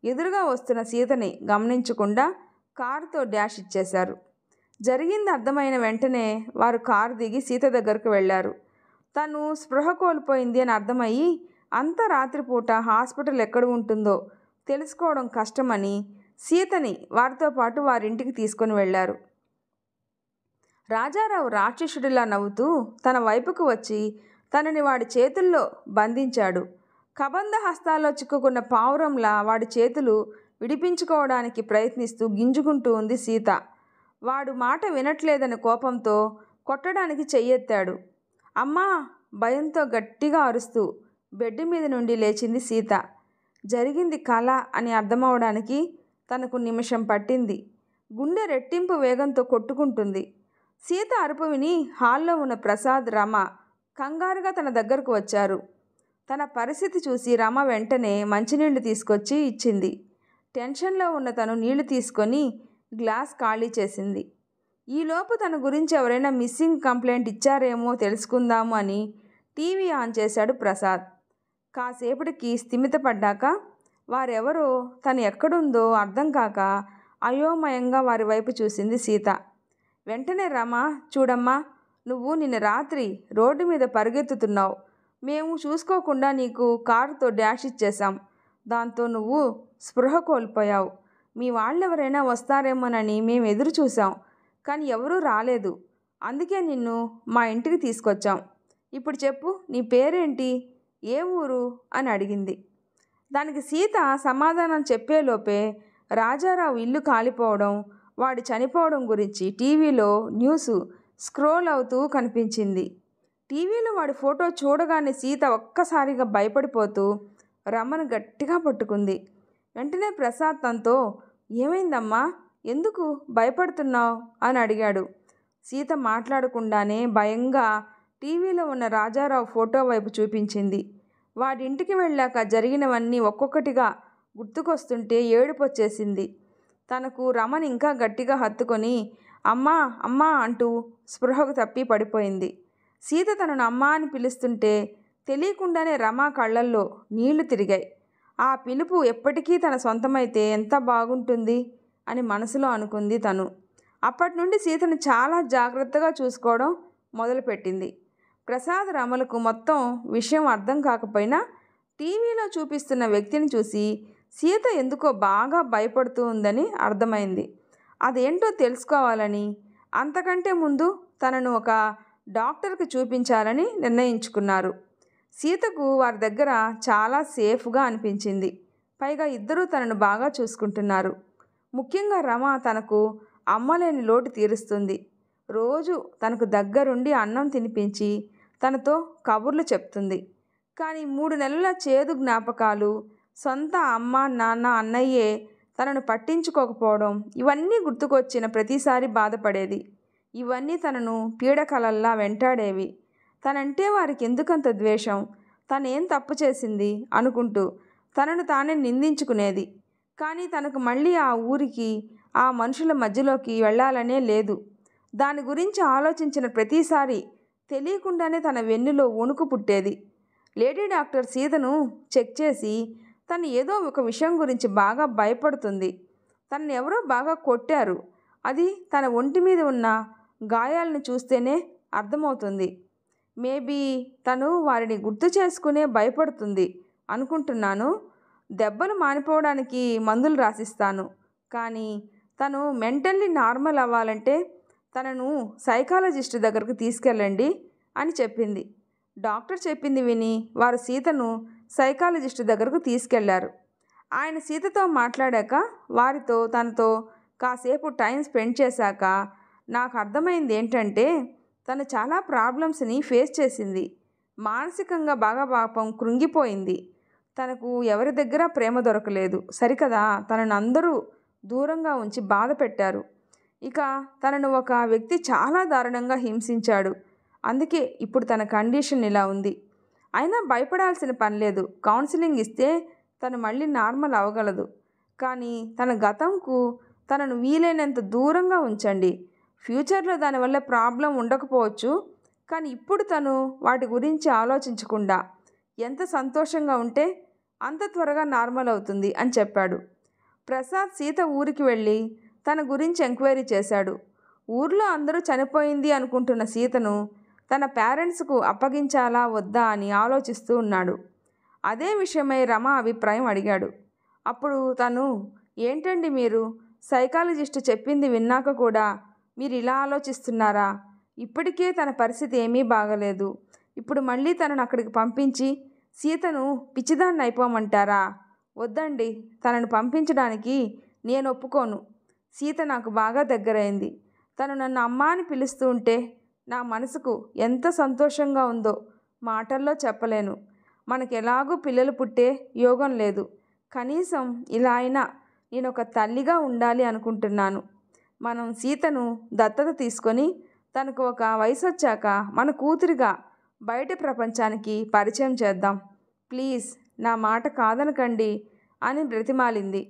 ఎదురుగా వస్తున్న సీతని గమనించకుండా కారుతో డాష్ ఇచ్చేశారు. జరిగింది అర్థమైన వెంటనే వారు కారు దిగి సీత దగ్గరకు వెళ్ళారు. తను స్పృహ కోల్పోయింది అని అర్థమయ్యి అంత రాత్రిపూట హాస్పిటల్ ఎక్కడ ఉంటుందో తెలుసుకోవడం కష్టమని సీతని వారితో పాటు వారింటికి తీసుకొని వెళ్ళారు. రాజారావు రాక్షసుడిలా నవ్వుతూ తన వైపుకు వచ్చి తనని వాడి చేతుల్లో బంధించాడు. కబంధ హస్తాల్లో చిక్కుకున్న పావురంలా వాడి చేతులు విడిపించుకోవడానికి ప్రయత్నిస్తూ గింజుకుంటూ ఉంది సీత. వాడు మాట వినట్లేదని కోపంతో కొట్టడానికి చెయ్యెత్తాడు. అమ్మా! భయంతో గట్టిగా అరుస్తూ బెడ్ మీద నుండి లేచింది సీత. జరిగింది కల అని అర్థమవడానికి తనకు నిమిషం పట్టింది. గుండె రెట్టింపు వేగంతో కొట్టుకుంటుంది. సీత అరుపు విని హాల్లో ఉన్న ప్రసాద్, రమ కంగారుగా తన దగ్గరకు వచ్చారు. తన పరిస్థితి చూసి రమ వెంటనే మంచినీళ్లు తీసుకొచ్చి ఇచ్చింది. టెన్షన్లో ఉన్న తను నీళ్లు తీసుకొని గ్లాస్ ఖాళీ చేసింది. ఈలోపు తన గురించి ఎవరైనా మిస్సింగ్ కంప్లైంట్ ఇచ్చారేమో తెలుసుకుందాము అని టీవీ ఆన్ చేశాడు ప్రసాద్. కాసేపటికి స్థిమితపడ్డాక వారెవరో తను ఎక్కడుందో అర్థం కాక అయోమయంగా వారి వైపు చూసింది సీత. వెంటనే రమ, చూడమ్మా, నువ్వు నిన్న రాత్రి రోడ్డు మీద పరిగెత్తుతున్నావు. మేము చూసుకోకుండా నీకు కారుతో డాష్ ఇచ్చేశాం. దాంతో నువ్వు స్పృహ కోల్పోయావు. మీ వాళ్ళెవరైనా వస్తారేమోనని మేము ఎదురు చూసాం, కానీ ఎవరూ రాలేదు. అందుకే నిన్ను మా ఇంటికి తీసుకొచ్చాం. ఇప్పుడు చెప్పు, నీ పేరేంటి, ఏ ఊరు అని అడిగింది. దానికి సీత సమాధానం చెప్పేలోపే రాజారావు ఇల్లు కాలిపోవడం, వాడు చనిపోవడం గురించి టీవీలో న్యూస్ స్క్రోల్ అవుతూ కనిపించింది. టీవీలో వాడి ఫోటో చూడగానే సీత ఒక్కసారిగా భయపడిపోతూ రమను గట్టిగా పట్టుకుంది. వెంటనే ప్రసాద్ తనతో, ఏమైందమ్మా, ఎందుకు భయపడుతున్నావు అని అడిగాడు. సీత మాట్లాడకుండానే భయంగా టీవీలో ఉన్న రాజారావు ఫోటో వైపు చూపించింది. వాడింటికి వెళ్ళాక జరిగినవన్నీ ఒక్కొక్కటిగా గుర్తుకొస్తుంటే ఏడుపొచ్చేసింది. తనకు రమని ఇంకా గట్టిగా హత్తుకొని అమ్మా అమ్మా అంటూ స్పృహకు తప్పి పడిపోయింది. సీత తనను అమ్మా అని పిలుస్తుంటే తెలియకుండానే రమ కళ్ళల్లో నీళ్లు తిరిగాయి. ఆ పిలుపు ఎప్పటికీ తన సొంతమైతే ఎంత బాగుంటుంది అని మనసులో అనుకుంది తను. అప్పటి నుండి సీతను చాలా జాగ్రత్తగా చూసుకోవడం మొదలుపెట్టింది. ప్రసాద్ రమలకు మొత్తం విషయం అర్థం కాకపోయినా టీవీలో చూపిస్తున్న వ్యక్తిని చూసి సీత ఎందుకో బాగా భయపడుతూ ఉందని అర్థమైంది. అదేంటో తెలుసుకోవాలని, అంతకంటే ముందు తనను ఒక డాక్టర్కి చూపించాలని నిర్ణయించుకున్నారు. సీతకు వారి దగ్గర చాలా సేఫ్గా అనిపించింది. పైగా ఇద్దరూ తనను బాగా చూసుకుంటున్నారు. ముఖ్యంగా రమ తనకు అమ్మలేని లోటు తీరుస్తుంది. రోజు తనకు దగ్గరుండి అన్నం తినిపించి తనతో కబుర్లు చెప్తుంది. కానీ 3 నెలల చేదు జ్ఞాపకాలు, సొంత అమ్మ నాన్న అన్నయ్యే తనను పట్టించుకోకపోవడం, ఇవన్నీ గుర్తుకొచ్చిన ప్రతిసారి బాధపడేది. ఇవన్నీ తనను పీడకలల్లా వెంటాడేవి. తనంటే వారికి ఎందుకంత ద్వేషం, తనేం తప్పు చేసింది అనుకుంటూ తనను తానే నిందించుకునేది. కానీ తనకు మళ్ళీ ఆ ఊరికి, ఆ మనుషుల మధ్యలోకి వెళ్ళాలనే లేదు. దాని గురించి ఆలోచించిన ప్రతిసారి తెలియకుండానే తన వెన్నులో వణుకు పుట్టేది. లేడీ డాక్టర్ సీతను చెక్ చేసి తను ఏదో ఒక విషయం గురించి బాగా భయపడుతుంది. తనను ఎవరో బాగా కొట్టారు, అది తన ఒంటి మీద ఉన్న గాయాలను చూస్తేనే అర్థమవుతుంది. మేబీ తను వారిని గుర్తు చేసుకునే భయపడుతుంది అనుకుంటున్నాను. దెబ్బలు మానిపోవడానికి మందులు రాసిస్తాను. కానీ తను మెంటల్లీ నార్మల్ అవ్వాలంటే తనను సైకాలజిస్ట్ దగ్గరకు తీసుకెళ్ళండి అని చెప్పింది. డాక్టర్ చెప్పింది విని వారు సీతను సైకాలజిస్ట్ దగ్గరకు తీసుకెళ్లారు. ఆయన సీతతో మాట్లాడాక, వారితో తనతో కాసేపు టైం స్పెండ్ చేశాక నాకు అర్థమైంది ఏంటంటే తను చాలా ప్రాబ్లమ్స్ని ఫేస్ చేసింది. మానసికంగా బాగా పాపం కృంగిపోయింది. తనకు ఎవరి దగ్గర ప్రేమ దొరకలేదు, సరికదా తనను అందరూ దూరంగా ఉంచి బాధ పెట్టారు. ఇక తనను ఒక వ్యక్తి చాలా దారుణంగా హింసించాడు. అందుకే ఇప్పుడు తన కండిషన్ ఇలా ఉంది. అయినా భయపడాల్సిన పని లేదు. కౌన్సిలింగ్ ఇస్తే తను మళ్ళీ నార్మల్ అవ్వగలదు. కానీ తన గతంకు తనను వీలైనంత దూరంగా ఉంచండి. ఫ్యూచర్లో దానివల్ల ప్రాబ్లం ఉండకపోవచ్చు, కానీ ఇప్పుడు తను వాటి గురించి ఆలోచించకుండా ఎంత సంతోషంగా ఉంటే అంత త్వరగా నార్మల్ అవుతుంది అని చెప్పాడు. ప్రసాద్ సీత ఊరికి వెళ్ళి తన గురించి ఎంక్వైరీ చేశాడు. ఊర్లో అందరూ చనిపోయింది అనుకుంటున్న సీతను తన పేరెంట్స్కు అప్పగించాలా వద్దా అని ఆలోచిస్తూ ఉన్నాడు. అదే విషయమై రమ అభిప్రాయం అడిగాడు. అప్పుడు తను, ఏంటండి మీరు సైకాలజిస్ట్ చెప్పింది విన్నాక కూడా మీరు ఇలా ఆలోచిస్తున్నారా? ఇప్పటికే తన పరిస్థితి ఏమీ బాగలేదు. ఇప్పుడు మళ్ళీ తనను అక్కడికి పంపించి సీతను పిచ్చిదాన్ని అయిపోమంటారా? వద్దండి, తనను పంపించడానికి నేను ఒప్పుకోను. సీత నాకు బాగా దగ్గరైంది. తను నన్ను అమ్మ అని పిలుస్తూ ఉంటే నా మనసుకు ఎంత సంతోషంగా ఉందో మాటల్లో చెప్పలేను. మనకు ఎలాగూ పిల్లలు పుట్టే యోగం లేదు. కనీసం ఇలా అయినా నేను ఒక తల్లిగా ఉండాలి అనుకుంటున్నాను. మనం సీతను దత్తత తీసుకొని తనకు ఒక వయసు వచ్చాక మన కూతురిగా బయట ప్రపంచానికి పరిచయం చేద్దాం. ప్లీజ్ నా మాట కాదనకండి అని బ్రతిమాలింది.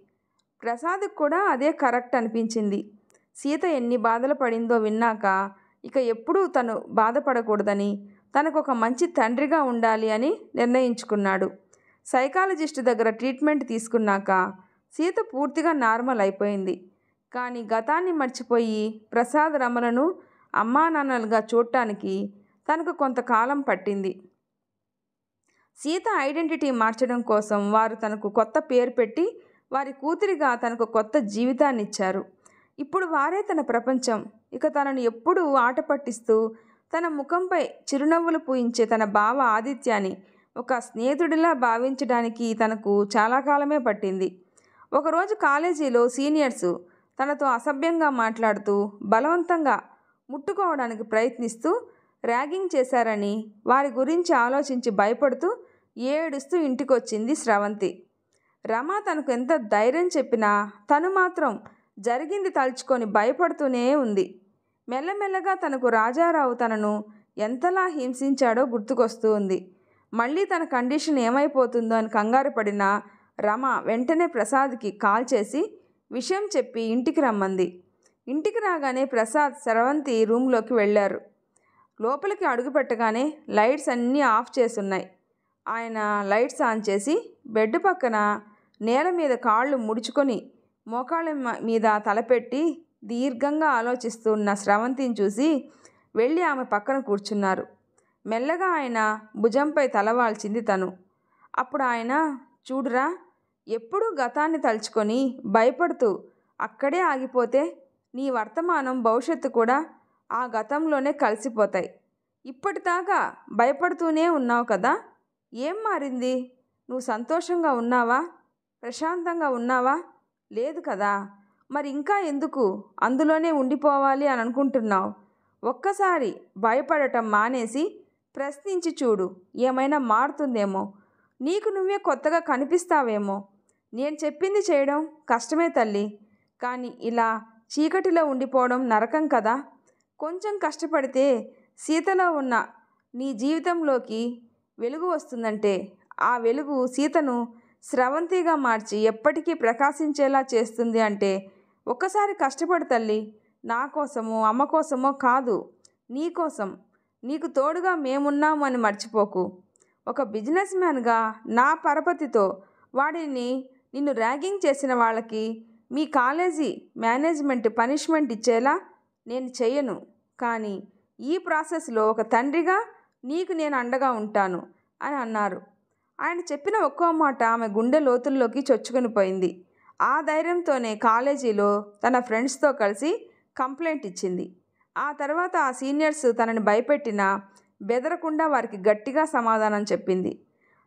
ప్రసాద్కు కూడా అదే కరెక్ట్ అనిపించింది. సీత ఎన్ని బాధలు పడిందో విన్నాక ఇక ఎప్పుడూ తను బాధపడకూడదని, తనకు ఒక మంచి తండ్రిగా ఉండాలి అని నిర్ణయించుకున్నాడు. సైకాలజిస్ట్ దగ్గర ట్రీట్మెంట్ తీసుకున్నాక సీత పూర్తిగా నార్మల్ అయిపోయింది. కానీ గతాన్ని మర్చిపోయి ప్రసాద్ రమలను అమ్మా నాన్నలుగా చూడటానికి తనకు కొంతకాలం పట్టింది. సీత ఐడెంటిటీ మార్చడం కోసం వారు తనకు కొత్త పేరు పెట్టి వారి కూతురిగా తనకు కొత్త జీవితాన్ని ఇచ్చారు. ఇప్పుడు వారే తన ప్రపంచం. ఇక తనను ఎప్పుడూ ఆట పట్టిస్తూ తన ముఖంపై చిరునవ్వులు పూయించే తన బావ ఆదిత్యాన్ని ఒక స్నేహితుడిలా భావించడానికి తనకు చాలా కాలమే పట్టింది. ఒకరోజు కాలేజీలో సీనియర్సు తనతో అసభ్యంగా మాట్లాడుతూ బలవంతంగా ముట్టుకోవడానికి ప్రయత్నిస్తూ ర్యాగింగ్ చేశారని వారి గురించి ఆలోచించి భయపడుతూ ఏడుస్తూ ఇంటికొచ్చింది స్రవంతి. రమ తనకు ఎంత ధైర్యం చెప్పినా తను మాత్రం జరిగింది తలుచుకొని భయపడుతూనే ఉంది. మెల్లమెల్లగా తనకు రాజారావు తనను ఎంతలా హింసించాడో గుర్తుకొస్తూ ఉంది. మళ్ళీ తన కండిషన్ ఏమైపోతుందో అని కంగారు పడిన రమ వెంటనే ప్రసాద్కి కాల్ చేసి విషయం చెప్పి ఇంటికి రమ్మంది. ఇంటికి రాగానే ప్రసాద్ స్రవంతి రూమ్లోకి వెళ్ళారు. లోపలికి అడుగుపెట్టగానే లైట్స్ అన్నీ ఆఫ్ చేసున్నాయి. ఆయన లైట్స్ ఆన్ చేసి బెడ్ పక్కన నేల మీద కాళ్ళు ముడుచుకొని మోకాళ్ళ మీద తలపెట్టి దీర్ఘంగా ఆలోచిస్తున్న స్రవంతిని చూసి వెళ్ళి ఆమె పక్కన కూర్చున్నారు. మెల్లగా ఆయన భుజంపై తలవాల్చింది తను. అప్పుడు ఆయన, చూడురా, ఎప్పుడూ గతాన్ని తలుచుకొని భయపడుతూ అక్కడే ఆగిపోతే నీ వర్తమానం భవిష్యత్తు కూడా ఆ గతంలోనే కలిసిపోతాయి. ఇప్పటిదాకా భయపడుతూనే ఉన్నావు కదా, ఏం మారింది? నువ్వు సంతోషంగా ఉన్నావా? ప్రశాంతంగా ఉన్నావా? లేదు కదా, మరి ఇంకా ఎందుకు అందులోనే ఉండిపోవాలి అని అనుకుంటున్నావు? ఒక్కసారి భయపడటం మానేసి ప్రశ్నించి చూడు, ఏమైనా మారుతుందేమో. నీకు నువ్వే కొత్తగా కనిపిస్తావేమో. నేను చెప్పింది చేయడం కష్టమే తల్లి, కానీ ఇలా చీకటిలో ఉండిపోవడం నరకం కదా. కొంచెం కష్టపడితే సీతలో ఉన్న నీ జీవితంలోకి వెలుగు వస్తుందంటే ఆ వెలుగు సీతను స్రవంతిగా మార్చి ఎప్పటికీ ప్రకాశించేలా చేస్తుంది. అంటే ఒక్కసారి కష్టపడు తల్లి. నా కోసమో అమ్మ కోసమో కాదు, నీ కోసం. నీకు తోడుగా మేమున్నాము అని మర్చిపోకు. ఒక బిజినెస్ మ్యాన్గా నా పరపతితో వాడిని నిన్ను ర్యాగింగ్ చేసిన వాళ్ళకి మీ కాలేజీ మేనేజ్మెంట్ పనిష్మెంట్ ఇచ్చేలా నేను చెయ్యను. కానీ ఈ ప్రాసెస్లో ఒక తండ్రిగా నీకు నేను అండగా ఉంటాను అని అన్నారు. ఆయన చెప్పిన ఒక్కో మాట ఆమె గుండె లోతుల్లోకి చొచ్చుకొని పోయింది. ఆ ధైర్యంతోనే కాలేజీలో తన ఫ్రెండ్స్తో కలిసి కంప్లైంట్ ఇచ్చింది. ఆ తర్వాత ఆ సీనియర్స్ తనని భయపెట్టినా బెదరకుండా వారికి గట్టిగా సమాధానం చెప్పింది.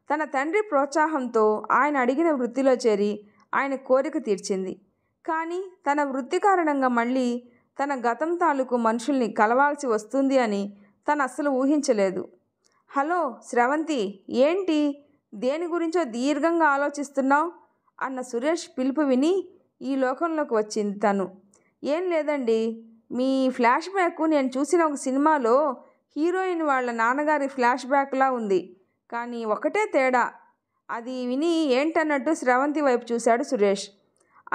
తన తండ్రి ప్రోత్సాహంతో ఆయన అడిగిన వృత్తిలో చేరి ఆయన కోరిక తీర్చింది. కానీ తన వృత్తి కారణంగా మళ్ళీ తన గతం తాలూకు మనుషుల్ని కలవాల్సి వస్తుంది అని తను అస్సలు ఊహించలేదు. హలో స్రవంతి, ఏంటి దేని గురించో దీర్ఘంగా ఆలోచిస్తున్నావు అన్న సురేష్ పిలుపు విని ఈ లోకంలోకి వచ్చింది తను. ఏం లేదండి, మీ ఫ్లాష్ బ్యాక్ నేను చూసిన ఒక సినిమాలో హీరోయిన్ వాళ్ళ నాన్నగారి ఫ్లాష్ బ్యాక్లా ఉంది. కానీ ఒకటే తేడా. అది విని ఏంటన్నట్టు స్రవంతి వైపు చూశాడు సురేష్.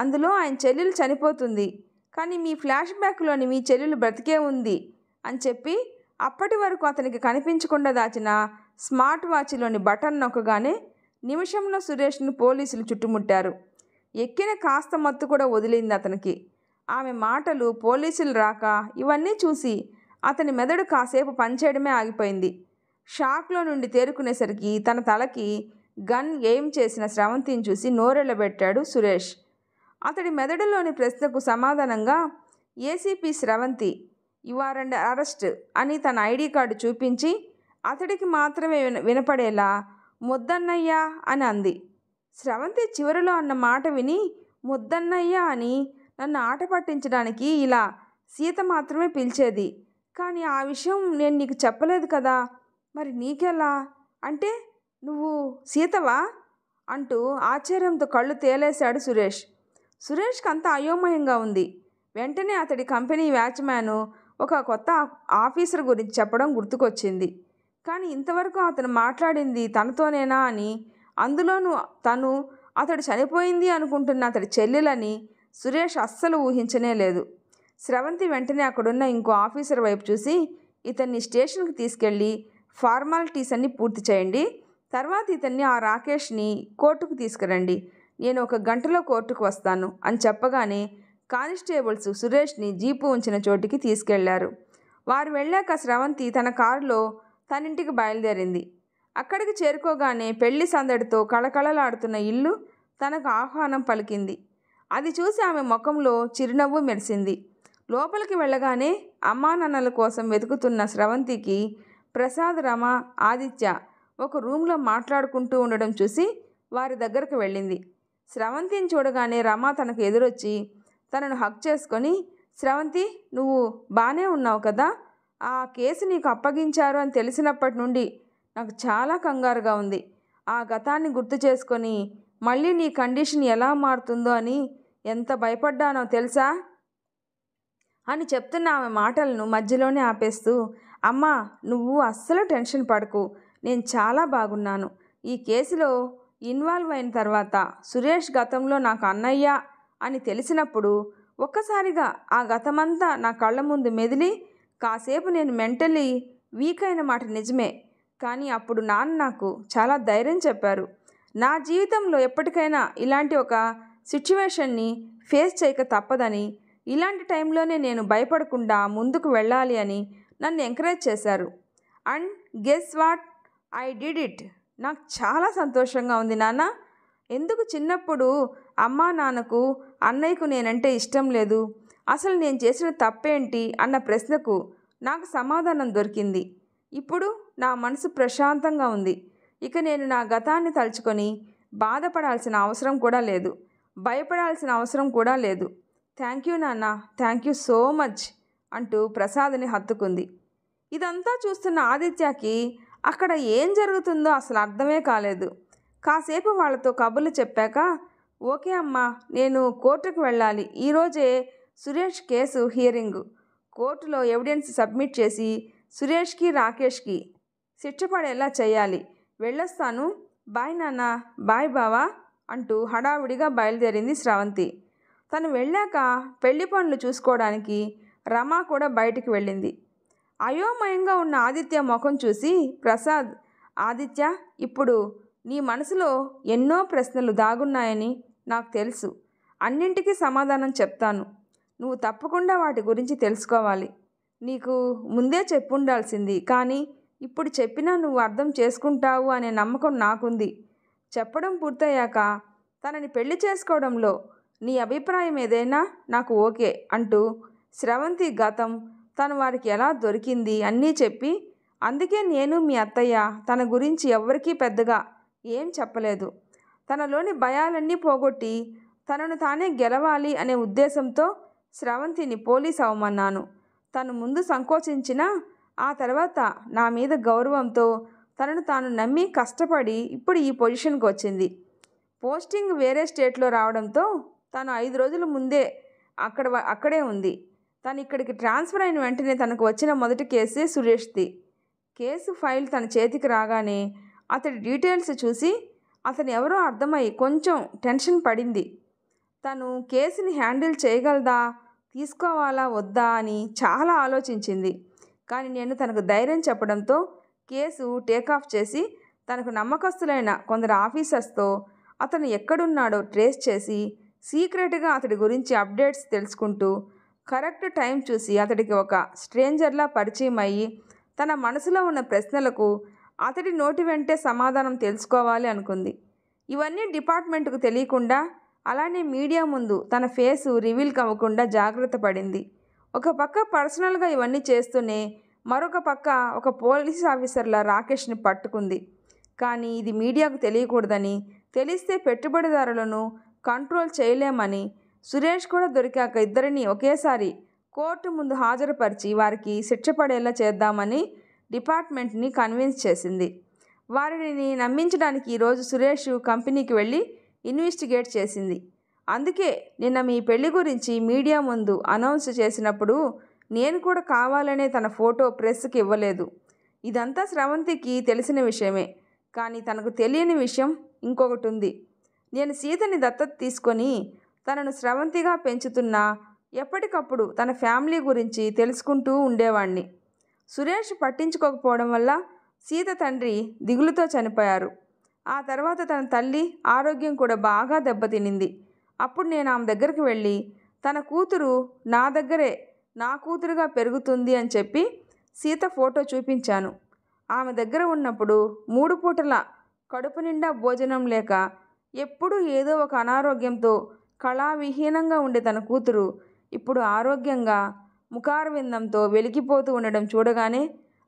అందులో ఆయన చెల్లెలు చనిపోతుంది, కానీ మీ ఫ్లాష్ బ్యాక్లోని మీ చెల్లెలు బ్రతికే ఉంది అని చెప్పి అప్పటి వరకు అతనికి కనిపించకుండా దాచిన స్మార్ట్ వాచ్లోని బటన్ నొక్కగానే నిమిషంలో సురేష్ను పోలీసులు చుట్టుముట్టారు. ఎక్కిన కాస్త మత్తు కూడా వదిలింది అతనికి. ఆమె మాటలు, పోలీసులు రాక ఇవన్నీ చూసి అతని మెదడు కాసేపు పనిచేయడమే ఆగిపోయింది. షాక్లో నుండి తేరుకునేసరికి తన తలకి గన్ ఎయిమ్ చేసిన స్రవంతిని చూసి నోరెళ్ళబెట్టాడు సురేష్. అతడి మెదడులోని ప్రశ్నకు సమాధానంగా, ACP Sravanthi, you are under arrest అని తన ఐడి కార్డు చూపించి అతడికి మాత్రమే వినపడేలా ముద్దన్నయ్య అని అంది. స్రవంతి చివరిలో అన్న మాట విని, ముద్దన్నయ్య అని నన్ను ఆట పట్టించడానికి ఇలా సీత మాత్రమే పిలిచేది, కానీ ఆ విషయం నేను నీకు చెప్పలేదు కదా, మరి నీకెలా? అంటే నువ్వు సీతవా అంటూ ఆశ్చర్యంతో కళ్ళు తేలేశాడు సురేష్. సురేష్కి అంతా అయోమయంగా ఉంది. వెంటనే అతడి కంపెనీ వాచ్మ్యాను ఒక కొత్త ఆఫీసర్ గురించి చెప్పడం గుర్తుకొచ్చింది. కానీ ఇంతవరకు అతను మాట్లాడింది తనతోనేనా అని, అందులోనూ తను అతడు చనిపోయింది అనుకుంటున్న అతడి చెల్లెలని సురేష్ అస్సలు ఊహించనే లేదు. స్రవంతి వెంటనే అక్కడున్న ఇంకో ఆఫీసర్ వైపు చూసి, ఇతన్ని స్టేషన్కి తీసుకెళ్ళి ఫార్మాలిటీస్ అన్నీ పూర్తి చేయండి, తర్వాత ఇతన్ని ఆ రాకేష్ని కోర్టుకు తీసుకురండి, నేను 1 గంటలో కోర్టుకు వస్తాను అని చెప్పగానే కానిస్టేబుల్స్ సురేష్ని జీపు ఉంచిన చోటికి తీసుకెళ్లారు. వారు వెళ్ళాక స్రవంతి తన కారులో తనింటికి బయలుదేరింది. అక్కడికి చేరుకోగానే పెళ్లి సందడితో కళకళలాడుతున్న ఇల్లు తనకు ఆహ్వానం పలికింది. అది చూసి ఆమె ముఖంలో చిరునవ్వు మెరిసింది. లోపలికి వెళ్ళగానే అమ్మానాన్నల కోసం వెతుకుతున్న స్రవంతికి ప్రసాద్, రమ, ఆదిత్య ఒక రూమ్లో మాట్లాడుకుంటూ ఉండడం చూసి వారి దగ్గరకు వెళ్ళింది. స్రవంతిని చూడగానే రమ తనకు ఎదురొచ్చి తనను హగ్ చేసుకొని, స్రవంతి, నువ్వు బాగానే ఉన్నావు కదా, ఆ కేసు నీకు అప్పగించారు అని తెలిసినప్పటి నుండి నాకు చాలా కంగారుగా ఉంది. ఆ గతాన్ని గుర్తు చేసుకొని మళ్ళీ నీ కండిషన్ ఎలా మారుతుందో అని ఎంత భయపడ్డానో తెలుసా అని చెప్తున్న ఆమె మాటలను మధ్యలోనే ఆపేస్తూ, అమ్మా, నువ్వు అస్సలు టెన్షన్ పడకు, నేను చాలా బాగున్నాను. ఈ కేసులో ఇన్వాల్వ్ అయిన తర్వాత సురేష్ గతంలో నాకు అన్నయ్య అని తెలిసినప్పుడు ఒక్కసారిగా ఆ గతమంతా నా కళ్ళ ముందు మెదిలి కాసేపు నేను మెంటలీ వీక్ అయిన మాట నిజమే. కానీ అప్పుడు నాన్న నాకు చాలా ధైర్యం చెప్పారు. నా జీవితంలో ఎప్పటికైనా ఇలాంటి ఒక సిచ్యువేషన్ని ఫేస్ చేయక తప్పదని, ఇలాంటి టైంలోనే నేను భయపడకుండా ముందుకు వెళ్ళాలి అని నన్ను ఎంకరేజ్ చేశారు. And guess what, I did it. నాకు చాలా సంతోషంగా ఉంది నాన్న. ఎందుకు చిన్నప్పుడు అమ్మా నాన్నకు అన్నయ్యకు నేనంటే ఇష్టం లేదు, అసలు నేను చేసిన తప్పేంటి అన్న ప్రశ్నకు నాకు సమాధానం దొరికింది. ఇప్పుడు నా మనసు ప్రశాంతంగా ఉంది. ఇక నేను నా గతాన్ని తలుచుకొని బాధపడాల్సిన అవసరం కూడా లేదు, భయపడాల్సిన అవసరం కూడా లేదు. థ్యాంక్ యూ నాన్న, థ్యాంక్ యూ సో మచ్ అంటూ ప్రసాద్ని హత్తుకుంది. ఇదంతా చూస్తున్న ఆదిత్యకి అక్కడ ఏం జరుగుతుందో అసలు అర్థమే కాలేదు. కాసేపు వాళ్ళతో కబుర్లు చెప్పాక, ఓకే అమ్మా, నేను కోర్టుకు వెళ్ళాలి. ఈరోజే సురేష్ కేసు హియరింగ్. కోర్టులో ఎవిడెన్స్ సబ్మిట్ చేసి సురేష్కి రాకేష్కి శిక్ష పడేలా చేయాలి. వెళ్ళొస్తాను. బాయ్ నాన్న, బాయ్ బావా అంటూ హడావుడిగా బయలుదేరింది స్రవంతి. తను వెళ్ళాక పెళ్లి పనులు చూసుకోవడానికి రమ కూడా బయటికి వెళ్ళింది. అయోమయంగా ఉన్న ఆదిత్య ముఖం చూసి ప్రసాద్, ఆదిత్య, ఇప్పుడు నీ మనసులో ఎన్నో ప్రశ్నలు దాగున్నాయని నాకు తెలుసు. అన్నింటికీ సమాధానం చెప్తాను. నువ్వు తప్పకుండా వాటి గురించి తెలుసుకోవాలి. నీకు ముందే చెప్పుండాల్సింది, కానీ ఇప్పుడు చెప్పినా నువ్వు అర్థం చేసుకుంటావు అనే నమ్మకం నాకుంది. చెప్పడం పూర్తయ్యాక తనని పెళ్లి చేసుకోవడంలో నీ అభిప్రాయం ఏదైనా నాకు ఓకే అంటూ స్రవంతి గతం, తను వారికి ఎలా దొరికింది అన్నీ చెప్పి, అందుకే నేను మీ అత్తయ్య తన గురించి ఎవ్వరికీ పెద్దగా ఏం చెప్పలేదు. తనలోని భయాలన్నీ పోగొట్టి తనను తానే గెలవాలి అనే ఉద్దేశంతో స్రవంతిని పోలీస్ అవ్వమన్నాను. తను ముందు సంకోచించినా ఆ తర్వాత నా మీద గౌరవంతో తనను తాను నమ్మి కష్టపడి ఇప్పుడు ఈ పొజిషన్కి వచ్చింది. పోస్టింగ్ వేరే స్టేట్లో రావడంతో తను 5 రోజుల ముందే అక్కడే ఉంది. తను ఇక్కడికి ట్రాన్స్ఫర్ అయిన వెంటనే తనకు వచ్చిన మొదటి కేసే సురేష్ది. కేసు ఫైల్ తన చేతికి రాగానే అతడి డీటెయిల్స్ చూసి అతను ఎవరో అర్థమై కొంచెం టెన్షన్ పడింది. తను కేసుని హ్యాండిల్ చేయగలదా, తీసుకోవాలా వద్దా అని చాలా ఆలోచించింది. కానీ నేను తనకు ధైర్యం చెప్పడంతో కేసు టేకాఫ్ చేసి తనకు నమ్మకస్తులైన కొందరు ఆఫీసర్స్తో అతను ఎక్కడున్నాడో ట్రేస్ చేసి సీక్రెట్గా అతడి గురించి అప్డేట్స్ తెలుసుకుంటూ కరెక్ట్ టైం చూసి అతడికి ఒక స్ట్రేంజర్లా పరిచయం అయ్యి తన మనసులో ఉన్న ప్రశ్నలకు అతడి నోటి వెంటే సమాధానం తెలుసుకోవాలి అనుకుంది. ఇవన్నీ డిపార్ట్మెంట్కు తెలియకుండా, అలానే మీడియా ముందు తన ఫేసు రివీల్ అవ్వకుండా జాగ్రత్త పడింది. ఒక పక్క పర్సనల్గా ఇవన్నీ చేస్తూనే మరొక పక్క ఒక పోలీస్ ఆఫీసర్లా రాకేష్ని పట్టుకుంది. కానీ ఇది మీడియాకు తెలియకూడదని, తెలిస్తే పెట్టుబడిదారులను కంట్రోల్ చేయలేమని, సురేష్ కూడా దొరికాక ఇద్దరిని ఒకేసారి కోర్టు ముందు హాజరుపరిచి వారికి శిక్ష పడేలా చేద్దామని డిపార్ట్మెంట్ని కన్విన్స్ చేసింది. వారిని నమ్మించడానికి ఈరోజు సురేష్ కంపెనీకి వెళ్ళి ఇన్వెస్టిగేట్ చేసింది. అందుకే నిన్న మీ పెళ్లి గురించి మీడియా ముందు అనౌన్స్ చేసినప్పుడు నేను కూడా కావాలనే తన ఫోటో ప్రెస్కి ఇవ్వలేదు. ఇదంతా స్రవంతికి తెలిసిన విషయమే. కానీ తనకు తెలియని విషయం ఇంకొకటి ఉంది. నేను సీతని దత్తత తీసుకొని తనను స్రవంతిగా పెంచుతున్నా ఎప్పటికప్పుడు తన ఫ్యామిలీ గురించి తెలుసుకుంటూ ఉండేవాణ్ణి. సురేష్ పట్టించుకోకపోవడం వల్ల సీత తండ్రి దిగులుతో చనిపోయారు. ఆ తర్వాత తన తల్లి ఆరోగ్యం కూడా బాగా దెబ్బతినింది. అప్పుడు నేను ఆమె దగ్గరికి వెళ్ళి తన కూతురు నా దగ్గరే నా కూతురుగా పెరుగుతుంది అని చెప్పి సీత ఫోటో చూపించాను. ఆమె దగ్గర ఉన్నప్పుడు 3 పూటల కడుపు నిండా భోజనం లేక ఎప్పుడూ ఏదో ఒక అనారోగ్యంతో కళావిహీనంగా ఉండే తన కూతురు ఇప్పుడు ఆరోగ్యంగా ముఖారవిందంతో వెలిగిపోతూ ఉండడం చూడగానే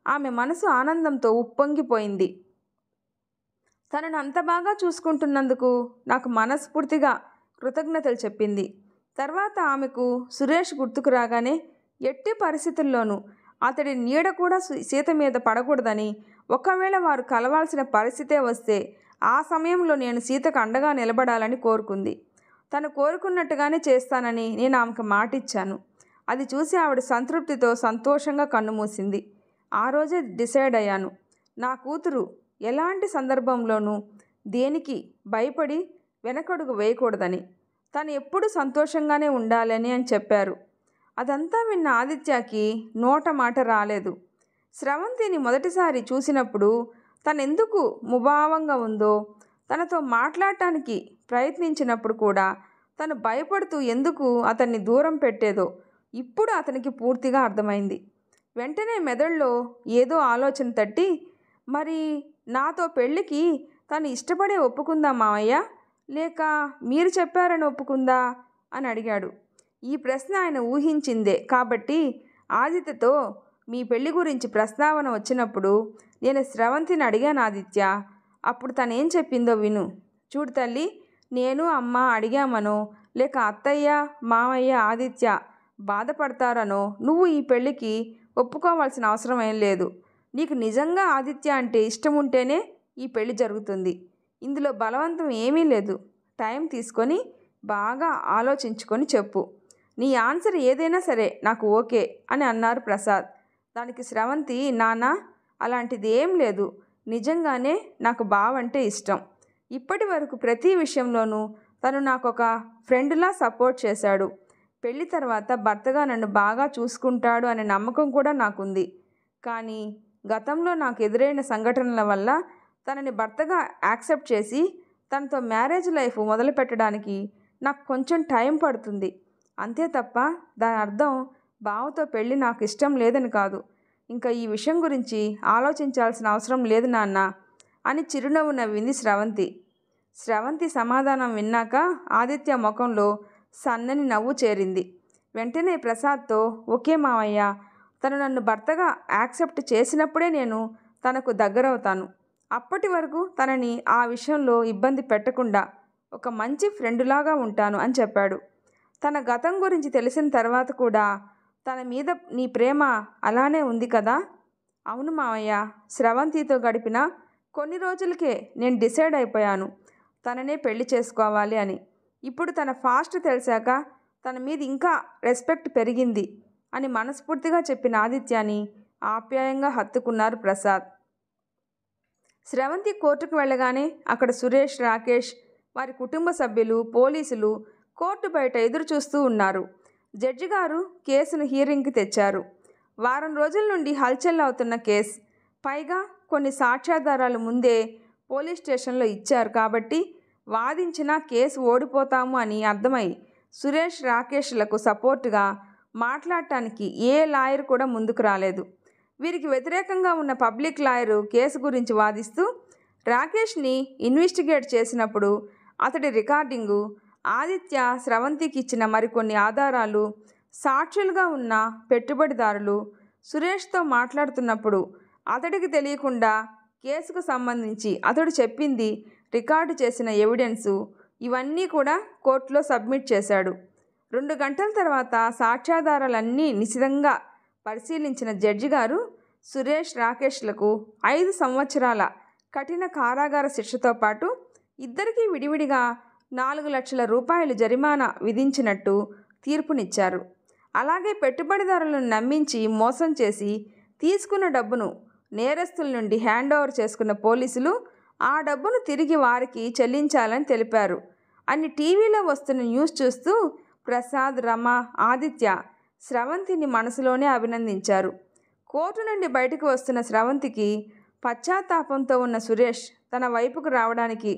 ఆమె మనసు ఆనందంతో ఉప్పొంగిపోయింది. తనను అంత బాగా చూసుకుంటున్నందుకు నాకు మనస్ఫూర్తిగా కృతజ్ఞతలు చెప్పింది. తర్వాత ఆమెకు సురేష్ గుర్తుకు రాగానే ఎట్టి పరిస్థితుల్లోనూ అతడి నీడ కూడా సీత మీద పడకూడదని, ఒకవేళ వారు కలవాల్సిన పరిస్థితే వస్తే ఆ సమయంలో నేను సీతకు అండగా నిలబడాలని కోరుకుంది. తను కోరుకున్నట్టుగానే చేస్తానని నేను ఆమెకు మాటిచ్చాను. అది చూసి ఆవిడ సంతృప్తితో సంతోషంగా కన్నుమూసింది. ఆ రోజే డిసైడ్ అయ్యాను, నా కూతురు ఎలాంటి సందర్భంలోనూ దేనికి భయపడి వెనకడుగు వేయకూడదని. తను ఎప్పుడూ సంతోషంగానే ఉండాలని అని చెప్పారు. అదంతా విన్న ఆదిత్యకి నోట మాట రాలేదు. స్రవంతిని మొదటిసారి చూసినప్పుడు తనెందుకు ముభావంగా ఉందో, తనతో మాట్లాడటానికి ప్రయత్నించినప్పుడు కూడా తను భయపడుతూ ఎందుకు అతన్ని దూరం పెట్టేదో ఇప్పుడు అతనికి పూర్తిగా అర్థమైంది. వెంటనే మెదడులో ఏదో ఆలోచన తట్టి, మరి నాతో పెళ్ళికి తను ఇష్టపడే ఒప్పుకుందా మావయ్య, లేక మీరు చెప్పారని ఒప్పుకుందా అని అడిగాడు. ఈ ప్రశ్న ఆయన ఊహించిందే కాబట్టి ఆదిత్యతో, మీ పెళ్లి గురించి ప్రస్తావన వచ్చినప్పుడు నేను స్రవంతిని అడిగాను ఆదిత్య, అప్పుడు తనేం చెప్పిందో విను. చూడు తల్లి, నేను అమ్మ అడిగామనో లేక అత్తయ్య మామయ్య ఆదిత్య బాధపడతారనో నువ్వు ఈ పెళ్ళికి ఒప్పుకోవాల్సిన అవసరం ఏం లేదు. నీకు నిజంగా ఆదిత్య అంటే ఇష్టం ఉంటేనే ఈ పెళ్లి జరుగుతుంది. ఇందులో బలవంతం ఏమీ లేదు. టైం తీసుకొని బాగా ఆలోచించుకొని చెప్పు. నీ ఆన్సర్ ఏదైనా సరే నాకు ఓకే అని అన్నారు ప్రసాద్. దానికి స్రవంతి, నాన్న అలాంటిది ఏం లేదు, నిజంగానే నాకు బావంటే ఇష్టం. ఇప్పటి వరకు ప్రతి విషయంలోనూ తను నాకు ఒక ఫ్రెండ్లా సపోర్ట్ చేశాడు. పెళ్లి తర్వాత భర్తగా నన్ను బాగా చూసుకుంటాడు అనే నమ్మకం కూడా నాకుంది. కానీ గతంలో నాకు ఎదురైన సంఘటనల వల్ల తనని భర్తగా యాక్సెప్ట్ చేసి తనతో మ్యారేజ్ లైఫ్ మొదలు పెట్టడానికి నాకు కొంచెం టైం పడుతుంది. అంతే తప్ప దాని అర్థం బావతో పెళ్ళి నాకు ఇష్టం లేదని కాదు. ఇంకా ఈ విషయం గురించి ఆలోచించాల్సిన అవసరం లేదు నాన్న అని చిరునవ్వు నవ్వింది స్రవంతి. స్రవంతి సమాధానం విన్నాక ఆదిత్య ముఖంలో సన్నని నవ్వు చేరింది. వెంటనే ప్రసాద్తో, ఓకే మావయ్య, తను నన్ను భర్తగా యాక్సెప్ట్ చేసినప్పుడే నేను తనకు దగ్గరవుతాను. అప్పటి వరకు తనని ఆ విషయంలో ఇబ్బంది పెట్టకుండా ఒక మంచి ఫ్రెండులాగా ఉంటాను అని చెప్పాడు. తన గతం గురించి తెలిసిన తర్వాత కూడా తన మీద నీ ప్రేమ అలానే ఉంది కదా? అవును మావయ్య, స్రవంతితో గడిపిన కొన్ని రోజులకే నేను డిసైడ్ అయిపోయాను తననే పెళ్లి చేసుకోవాలి అని. ఇప్పుడు తన ఫాస్ట్ తెలిసాక తన మీద ఇంకా రెస్పెక్ట్ పెరిగింది అని మనస్ఫూర్తిగా చెప్పిన ఆదిత్యాని ఆప్యాయంగా హత్తుకున్నారు ప్రసాద్. స్రవంతి కోర్టుకు వెళ్ళగానే అక్కడ సురేష్, రాకేష్, వారి కుటుంబ సభ్యులు, పోలీసులు కోర్టు బయట ఎదురు చూస్తూ ఉన్నారు. జడ్జి గారు కేసును హీరింగ్కి తెచ్చారు. వారం రోజుల నుండి హల్చల్ అవుతున్న కేసు, పైగా కొన్ని సాక్ష్యాధారాలు ముందే పోలీస్ స్టేషన్లో ఇచ్చారు కాబట్టి వాదించినా కేసు ఓడిపోతాము అని అర్థమై సురేష్, రాకేష్లకు సపోర్టుగా మాట్లాడటానికి ఏ లాయర్ కూడా ముందుకు రాలేదు. వీరికి వ్యతిరేకంగా ఉన్న పబ్లిక్ లాయరు కేసు గురించి వాదిస్తూ రాకేష్ని ఇన్వెస్టిగేట్ చేసినప్పుడు అతడి రికార్డింగు, ఆదిత్య స్రవంతికి ఇచ్చిన మరికొన్ని ఆధారాలు, సాక్షులుగా ఉన్న పెట్టుబడిదారులు సురేష్తో మాట్లాడుతున్నప్పుడు అతడికి తెలియకుండా కేసుకు సంబంధించి అతడు చెప్పింది రికార్డు చేసిన ఎవిడెన్సు, ఇవన్నీ కూడా కోర్టులో సబ్మిట్ చేశాడు. 2 గంటల తర్వాత సాక్ష్యాధారాలన్నీ నిశితంగా పరిశీలించిన జడ్జి గారు సురేష్, రాకేష్లకు 5 సంవత్సరాల కఠిన కారాగార శిక్షతో పాటు ఇద్దరికీ విడివిడిగా 4 లక్షల రూపాయలు జరిమానా విధించినట్టు తీర్పునిచ్చారు. అలాగే పెట్టుబడిదారులను నమ్మించి మోసం చేసి తీసుకున్న డబ్బును నేరస్తుల నుండి హ్యాండ్ ఓవర్ చేసుకున్న పోలీసులు ఆ డబ్బును తిరిగి వారికి చెల్లించాలని తెలిపారు అని టీవీలో వస్తున్న న్యూస్ చూస్తూ ప్రసాద్, రమ, ఆదిత్య స్రవంతిని మనసులోనే అభినందించారు. కోర్టు నుండి బయటకు వస్తున్న స్రవంతికి పశ్చాత్తాపంతో ఉన్న సురేష్ తన వైపుకు రావడానికి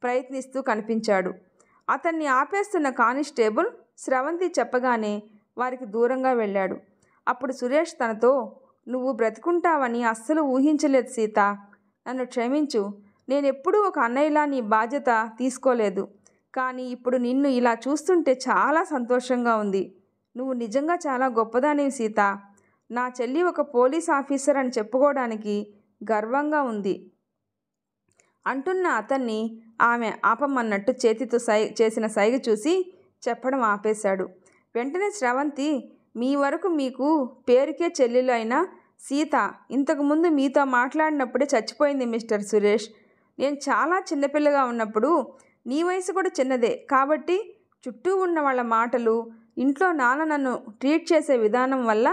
ప్రయత్నిస్తూ కనిపించాడు. అతన్ని ఆపేస్తున్న కానిస్టేబుల్ స్రవంతి చెప్పగానే వారికి దూరంగా వెళ్ళాడు. అప్పుడు సురేష్ తనతో, నువ్వు బ్రతుకుంటావని అస్సలు ఊహించలేదు సీత, నన్ను క్షమించు. నేనెప్పుడూ ఒక అన్నయ్యలా నీ బాధ్యత తీసుకోలేదు. కానీ ఇప్పుడు నిన్ను ఇలా చూస్తుంటే చాలా సంతోషంగా ఉంది. నువ్వు నిజంగా చాలా గొప్పదానివి సీత. నా చెల్లి ఒక పోలీస్ ఆఫీసర్ అని చెప్పుకోవడానికి గర్వంగా ఉంది అంటున్న అతన్ని ఆమె ఆపమన్నట్టు చేతితో చేసిన సైగ చూసి చెప్పడం ఆపేశాడు. వెంటనే స్రవంతి, మీ వరకు మీకు పేరుకే చెల్లెలు అయిన సీత ఇంతకుముందు మీతో మాట్లాడినప్పుడే చచ్చిపోయింది మిస్టర్ సురేష్. నేను చాలా చిన్నపిల్లగా ఉన్నప్పుడు, నీ వయసు కూడా చిన్నదే కాబట్టి చుట్టూ ఉన్న వాళ్ళ మాటలు, ఇంట్లో నాన్న నన్ను ట్రీట్ చేసే విధానం వల్ల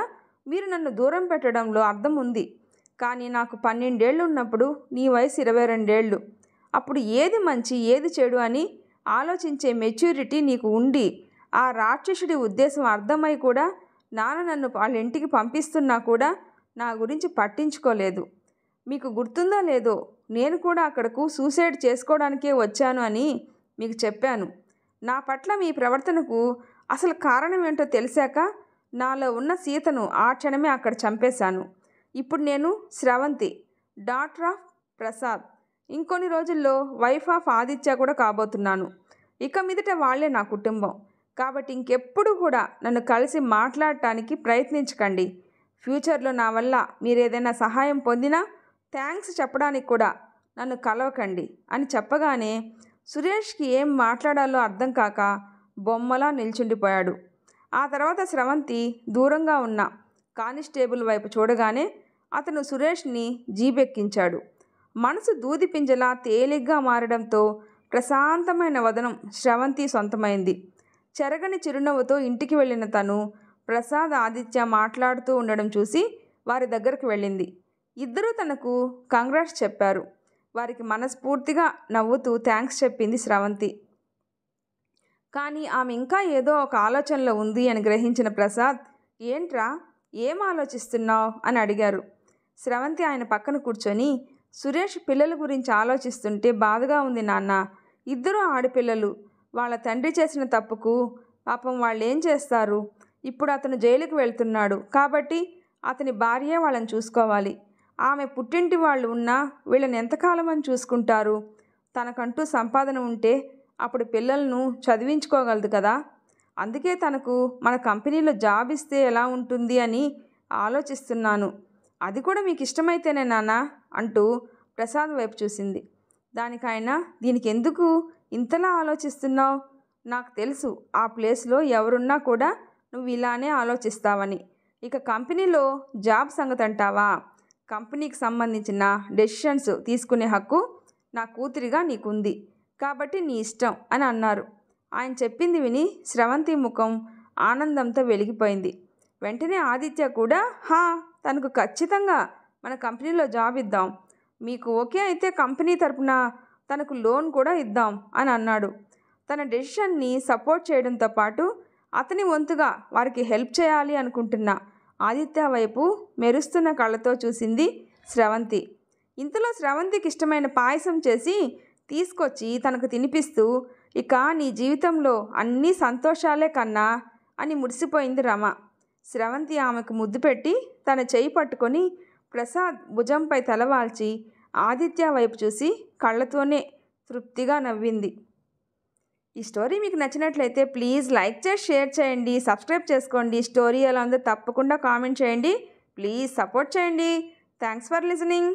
మీరు నన్ను దూరం పెట్టడంలో అర్థం ఉంది. కానీ నాకు 12 ఏళ్ళు ఉన్నప్పుడు నీ వయసు 22 ఏళ్ళు. అప్పుడు ఏది మంచి ఏది చెడు అని ఆలోచించే మెచ్యూరిటీ నీకు ఉండి ఆ రాక్షసుడి ఉద్దేశం అర్థమై కూడా నాన్న నన్ను వాళ్ళ ఇంటికి పంపిస్తున్నా కూడా నా గురించి పట్టించుకోలేదు. మీకు గుర్తుందో లేదో, నేను కూడా అక్కడకు సూసైడ్ చేసుకోవడానికే వచ్చాను అని మీకు చెప్పాను. నా పట్ల మీ ప్రవర్తనకు అసలు కారణం ఏంటో తెలిసాక నాలో ఉన్న సీతను ఆ క్షణమే అక్కడ చంపేశాను. ఇప్పుడు నేను స్రవంతి, డాటర్ ఆఫ్ ప్రసాద్, ఇంకొన్ని రోజుల్లో వైఫ్ ఆఫ్ ఆదిత్య కూడా కాబోతున్నాను. ఇక మీదట వాళ్ళే నా కుటుంబం. కాబట్టి ఇంకెప్పుడు కూడా నన్ను కలిసి మాట్లాడటానికి ప్రయత్నించకండి. ఫ్యూచర్లో నా వల్ల మీరేదైనా సహాయం పొందినా థ్యాంక్స్ చెప్పడానికి కూడా నన్ను కలవకండి అని చెప్పగానే సురేష్కి ఏం మాట్లాడాలో అర్థం కాక బొమ్మలా నిల్చుండిపోయాడు. ఆ తర్వాత స్రవంతి దూరంగా ఉన్న కానిస్టేబుల్ వైపు చూడగానే అతను సురేష్ని జీబెక్కించాడు. మనసు దూది పింజలా తేలిగ్గా మారడంతో ప్రశాంతమైన వదనం స్రవంతి సొంతమైంది. చెరగని చిరునవ్వుతో ఇంటికి వెళ్ళిన తను ప్రసాద్, ఆదిత్య మాట్లాడుతూ ఉండడం చూసి వారి దగ్గరకు వెళ్ళింది. ఇద్దరూ తనకు కంగ్రాట్స్ చెప్పారు. వారికి మనస్ఫూర్తిగా నవ్వుతూ థ్యాంక్స్ చెప్పింది స్రవంతి. కానీ ఆమె ఇంకా ఏదో ఒక ఆలోచనలో ఉంది అని గ్రహించిన ప్రసాద్, ఏంట్రా, ఏం ఆలోచిస్తున్నావు అని అడిగారు. స్రవంతి ఆయన పక్కన కూర్చొని, సురేష్ పిల్లల గురించి ఆలోచిస్తుంటే బాధగా ఉంది నాన్న. ఇద్దరు ఆడపిల్లలు. వాళ్ళ తండ్రి చేసిన తప్పుకు పాపం వాళ్ళు ఏం చేస్తారు? ఇప్పుడు అతను జైలుకు వెళ్తున్నాడు కాబట్టి అతని భార్య వాళ్ళని చూసుకోవాలి. ఆమె పుట్టింటి వాళ్ళు ఉన్నా వీళ్ళని ఎంతకాలం అని చూసుకుంటారు? తనకంటూ సంపాదన ఉంటే అప్పుడు పిల్లలను చదివించుకోగలదు కదా. అందుకే తనకు మన కంపెనీలో జాబ్ ఇస్తే ఎలా ఉంటుంది అని ఆలోచిస్తున్నాను. అది కూడా మీకు ఇష్టమైతేనే నాన్న అంటూ ప్రసాద్ వైపు చూసింది. దానికైనా దీనికి ఎందుకు ఇంతలా ఆలోచిస్తున్నావు? నాకు తెలుసు ఆ ప్లేస్లో ఎవరున్నా కూడా నువ్వు ఇలానే ఆలోచిస్తావని. ఇక కంపెనీలో జాబ్ సంగతి అంటావా? కంపెనీకి సంబంధించిన డెసిషన్స్ తీసుకునే హక్కు నా కూతురిగా నీకుంది కాబట్టి నీ ఇష్టం అని అన్నారు. ఆయన చెప్పింది విని స్రవంతి ముఖం ఆనందంతో వెలిగిపోయింది. వెంటనే ఆదిత్య కూడా, తనకు ఖచ్చితంగా మన కంపెనీలో జాబ్ ఇద్దాం. మీకు ఓకే అయితే కంపెనీ తరపున తనకు లోన్ కూడా ఇద్దాం అని అన్నాడు. తన డెసిషన్ని సపోర్ట్ చేయడంతో పాటు అతని వంతుగా వారికి హెల్ప్ చేయాలి అనుకుంటున్న ఆదిత్య వైపు మెరుస్తున్న కళ్ళతో చూసింది స్రవంతి. ఇంతలో స్రవంతికి ఇష్టమైన పాయసం చేసి తీసుకొచ్చి తనకు తినిపిస్తూ, ఇక నీ జీవితంలో అన్నీ సంతోషాలే కన్నా అని మురిసిపోయింది రమ. స్రవంతి ఆమెకు ముద్దు పెట్టి తన చేయి పట్టుకొని ప్రసాద్ భుజంపై తలవాల్చి ఆదిత్య వైపు చూసి కళ్ళతోనే తృప్తిగా నవ్వింది. ఈ స్టోరీ మీకు నచ్చినట్లయితే ప్లీజ్ లైక్ చేసి షేర్ చేయండి, సబ్స్క్రైబ్ చేసుకోండి. స్టోరీ ఎలా ఉందో తప్పకుండా కామెంట్ చేయండి. ప్లీజ్ సపోర్ట్ చేయండి. Thanks for listening.